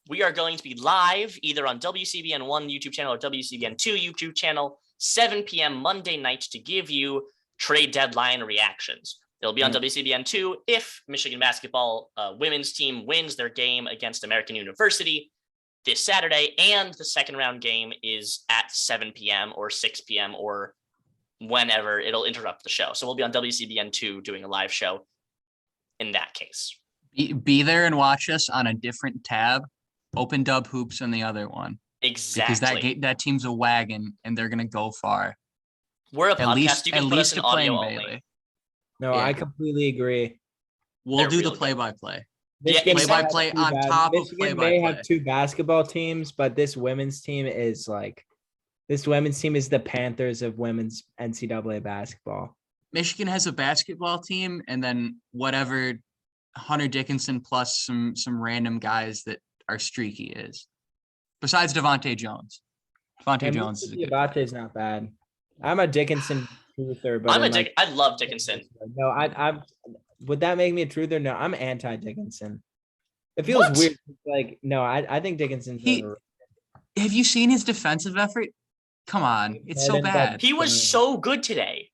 We are going to be live either on WCBN 1 YouTube channel or WCBN 2 YouTube channel, 7 p.m. Monday night to give you trade deadline reactions. It'll be on WCBN 2 if Michigan basketball women's team wins their game against American University this Saturday, and the second round game is at 7 p.m. or 6 p.m. or whenever. It'll interrupt the show. So we'll be on WCBN 2 doing a live show in that case. Be there and watch us on a different tab. Open Dub Hoops on the other one. Exactly. Because that team's a wagon and they're going to go far. We're a podcast. You can put us in audio only. No, I completely agree. We'll do the play-by-play. Yeah, play-by-play on top of play-by-play. play-by-play. May have two basketball teams, but this women's team is the Panthers of women's NCAA basketball. Michigan has a basketball team, and then whatever Hunter Dickinson plus some random guys that are streaky is. Besides Devontae Jones. Devontae Jones is Devontae's not bad. I'm a Dickinson truther, but I love Dickinson. No, I'm. Would that make me a truther? No, I'm anti-Dickinson. It feels weird. Like, no, I think Dickinson's. Have you seen his defensive effort? Come on, it's so bad. He was so good today.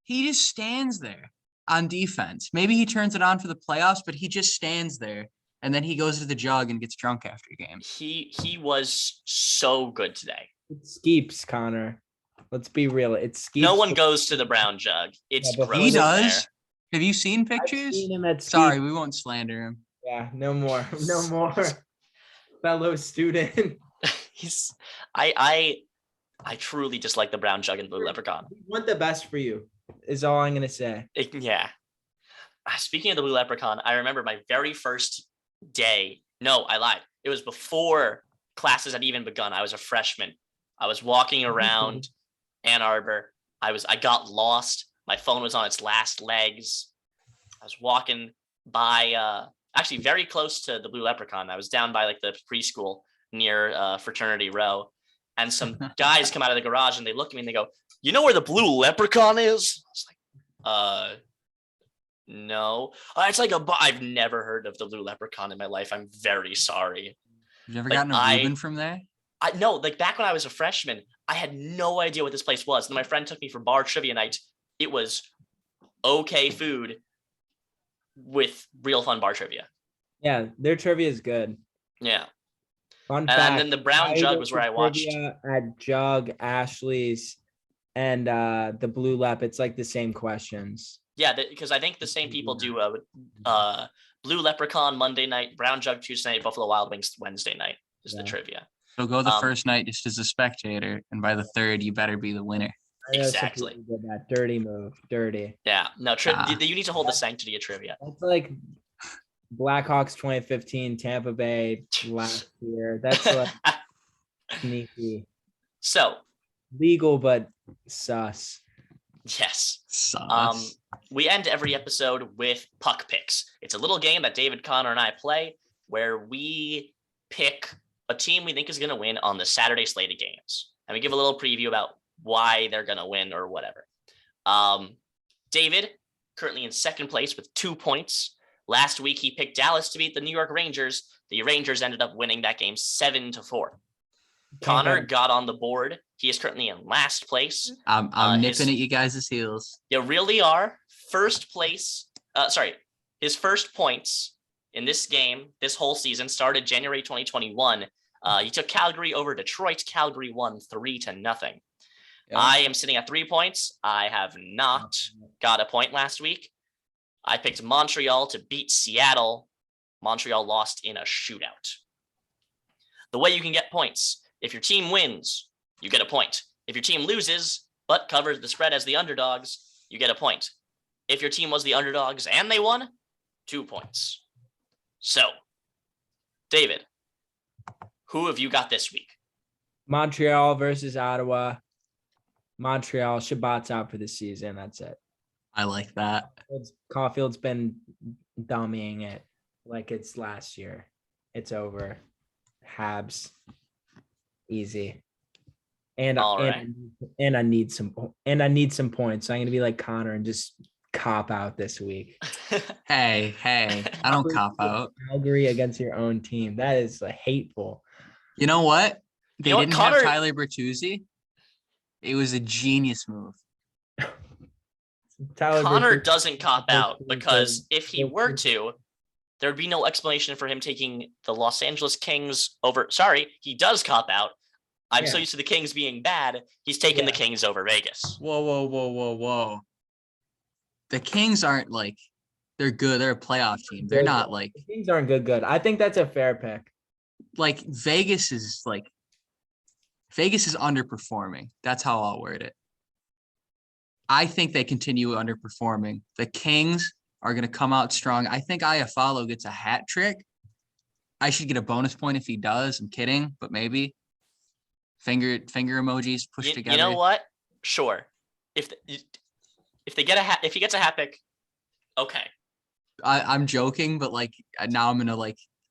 He just stands there on defense. Maybe he turns it on for the playoffs, but he just stands there, and then he goes to the jug and gets drunk after games. He was so good today. It's Skeeps, Connor. Let's be real. It's Skeeps. No one goes to the brown jug. It's gross. He does. Have you seen pictures? I've seen him at Sorry, we won't slander him. Yeah, no more. No more. Fellow student. I truly dislike the brown jug and blue leprechaun. We want the best for you, is all I'm gonna say. Yeah. Speaking of the blue leprechaun, I remember my very first day. No, I lied. It was before classes had even begun. I was a freshman. I was walking around Ann Arbor. I got lost. My phone was on its last legs. I was walking by, actually very close to the Blue Leprechaun. I was down by like the preschool near Fraternity Row. And some guys come out of the garage and they look at me and they go, "You know where the Blue Leprechaun is?" I was like, no. It's like I've never heard of the Blue Leprechaun in my life. I'm very sorry. You've never gotten a Reuben from there? No, like back when I was a freshman, I had no idea what this place was. And my friend took me for bar trivia night. It was okay food with real fun bar trivia. Yeah, their trivia is good. Yeah. Fun and fact, then the brown jug was where I watched. At Jug, Ashley's, and the Blue Lep, it's like the same questions. Yeah, because I think the same people do Blue Leprechaun Monday night, Brown Jug Tuesday night, Buffalo Wild Wings Wednesday night is the trivia. So go the first night just as a spectator, and by the third, you better be the winner. Exactly. That dirty move, dirty. Yeah, no, you need to hold the sanctity of trivia. That's like Blackhawks 2015, Tampa Bay last year. That's like sneaky. So legal, but sus. Yes. Sus. We end every episode with puck picks. It's a little game that David, Connor, and I play where we pick a team we think is going to win on the Saturday slate of games, and we give a little preview about why they're going to win or whatever. David, currently in second place with 2 points. Last week, he picked Dallas to beat the New York Rangers. The Rangers ended up winning that game 7-4. Connor got on the board. He is currently in last place. I'm nipping at you guys' heels. You really are. First place. His first points in this game, this whole season, started January 2021. He took Calgary over Detroit. Calgary won 3-0. Yeah. I am sitting at 3 points. I have not got a point last week. I picked Montreal to beat Seattle. Montreal lost in a shootout. The way you can get points: if your team wins, you get a point. If your team loses, but covers the spread as the underdogs, you get a point. If your team was the underdogs and they won, 2 points. So, David, who have you got this week? Montreal versus Ottawa. Montreal, Shabbat's out for the season. That's it. I like that. Caulfield's been dummying it. like it's last year. It's over. Habs, easy. And All and, right. and I need some points. So I'm gonna be like Connor and just cop out this week. Hey, I don't cop out. Calgary against your own team. That is hateful. You know what? They know what, didn't Connor- have Tyler Bertuzzi. It was a genius move. Connor Bertuzzi- doesn't cop out because if he were to, there would be no explanation for him taking the Los Angeles Kings over. Sorry, he does cop out. I'm so Yeah. used to the Kings being bad. He's taking the Yeah. Kings over Vegas. Whoa. The Kings aren't like, they're good. They're a playoff team. They're not like The Kings aren't good. I think that's a fair pick. Vegas is underperforming. That's how I'll word it. I think they continue underperforming. The Kings are going to come out strong. I think Iafallo gets a hat trick. I should get a bonus point if he does. I'm kidding, but maybe. Finger emojis pushed together. You know what? Sure. If they get if he gets a hat pick, okay. I'm joking, but now I'm gonna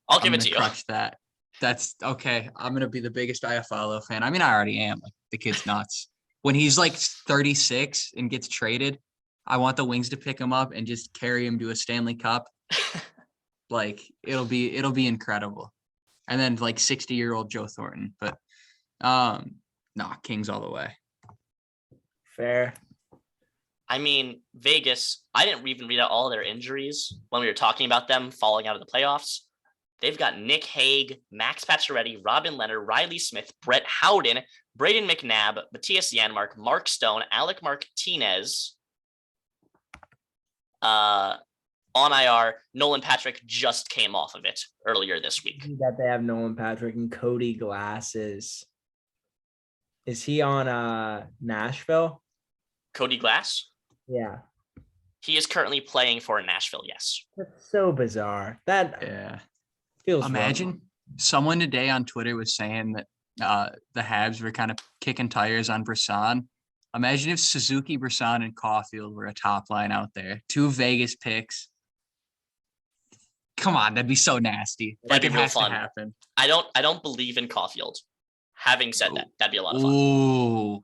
I'll give it to you. Crush that. That's okay. I'm gonna be the biggest Iafallo fan. I mean, I already am. The kid's nuts. When he's 36 and gets traded, I want the Wings to pick him up and just carry him to a Stanley Cup. It'll be incredible. And then 60-year-old Joe Thornton. But Kings all the way. Fair. I mean, Vegas, I didn't even read out all their injuries when we were talking about them falling out of the playoffs. They've got Nick Hague, Max Pacioretty, Robin Leonard, Riley Smith, Brett Howden, Braden McNabb, Matthias Janmark, Mark Stone, Alec Martinez. On IR, Nolan Patrick just came off of it earlier this week. That they have Nolan Patrick and Cody Glasses. Is he on Nashville? Cody Glass? Yeah. He is currently playing for Nashville, yes. That's so bizarre. That feels Imagine wrong. Someone today on Twitter was saying that the Habs were kind of kicking tires on Brisson. Imagine if Suzuki, Brisson, and Caulfield were a top line out there. 2 Vegas picks. Come on, that'd be so nasty. That'd be real has fun. To happen. I don't believe in Caulfield. Having said that, that'd be a lot of fun. Ooh,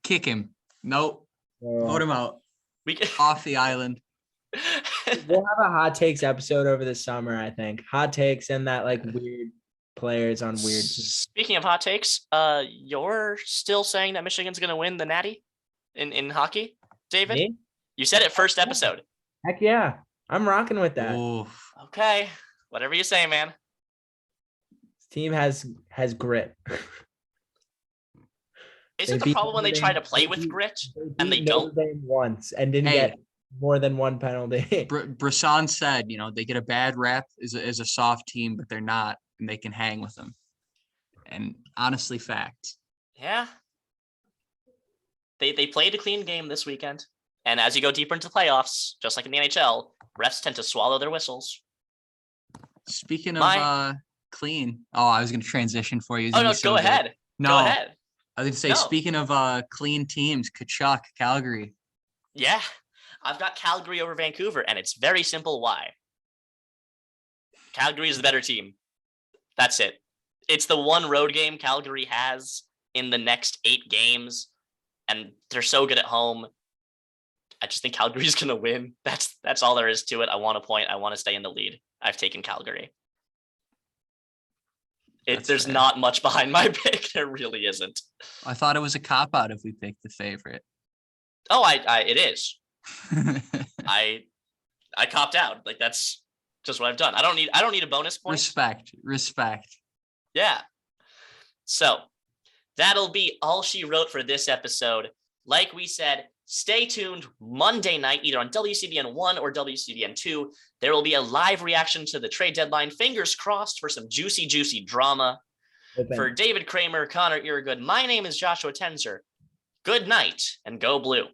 kick him. Nope. Vote him out. We can... Off the island. We'll have a hot takes episode over the summer, I think. Hot takes and that weird players on weird teams. Speaking of hot takes, you're still saying that Michigan's gonna win the Natty in hockey, David? Me? You said it first episode. Heck yeah. I'm rocking with that. Ooh. Okay. Whatever you say, man. This team has grit. Isn't the problem when they try to play with grit and they don't? Notre Dame once and didn't get more than one penalty. Brisson said, they get a bad rep as a soft team, but they're not, and they can hang with them. And honestly, facts. Yeah. They played a clean game this weekend. And as you go deeper into the playoffs, just like in the NHL, refs tend to swallow their whistles. Speaking of clean, I was going to transition for you. Oh, no, go ahead. No, go ahead. I was going to say, speaking of clean teams, Kachuk, Calgary. Yeah, I've got Calgary over Vancouver, and it's very simple why. Calgary is the better team. That's it. It's the one road game Calgary has in the next 8 games, and they're so good at home. I just think Calgary's going to win. That's all there is to it. I want a point. I want to stay in the lead. I've taken Calgary. There's not much behind my pick. There really isn't. I thought it was a cop-out if we picked the favorite. Oh, it is. I copped out. That's just what I've done. I don't need a bonus point. Respect. Yeah. So that'll be all she wrote for this episode. Like we said, stay tuned Monday night, either on WCBN 1 or WCBN 2. There will be a live reaction to the trade deadline. Fingers crossed for some juicy drama. For David Kraemer, Connor Earegood, my name is Joshua Tenzer. Good night and go blue.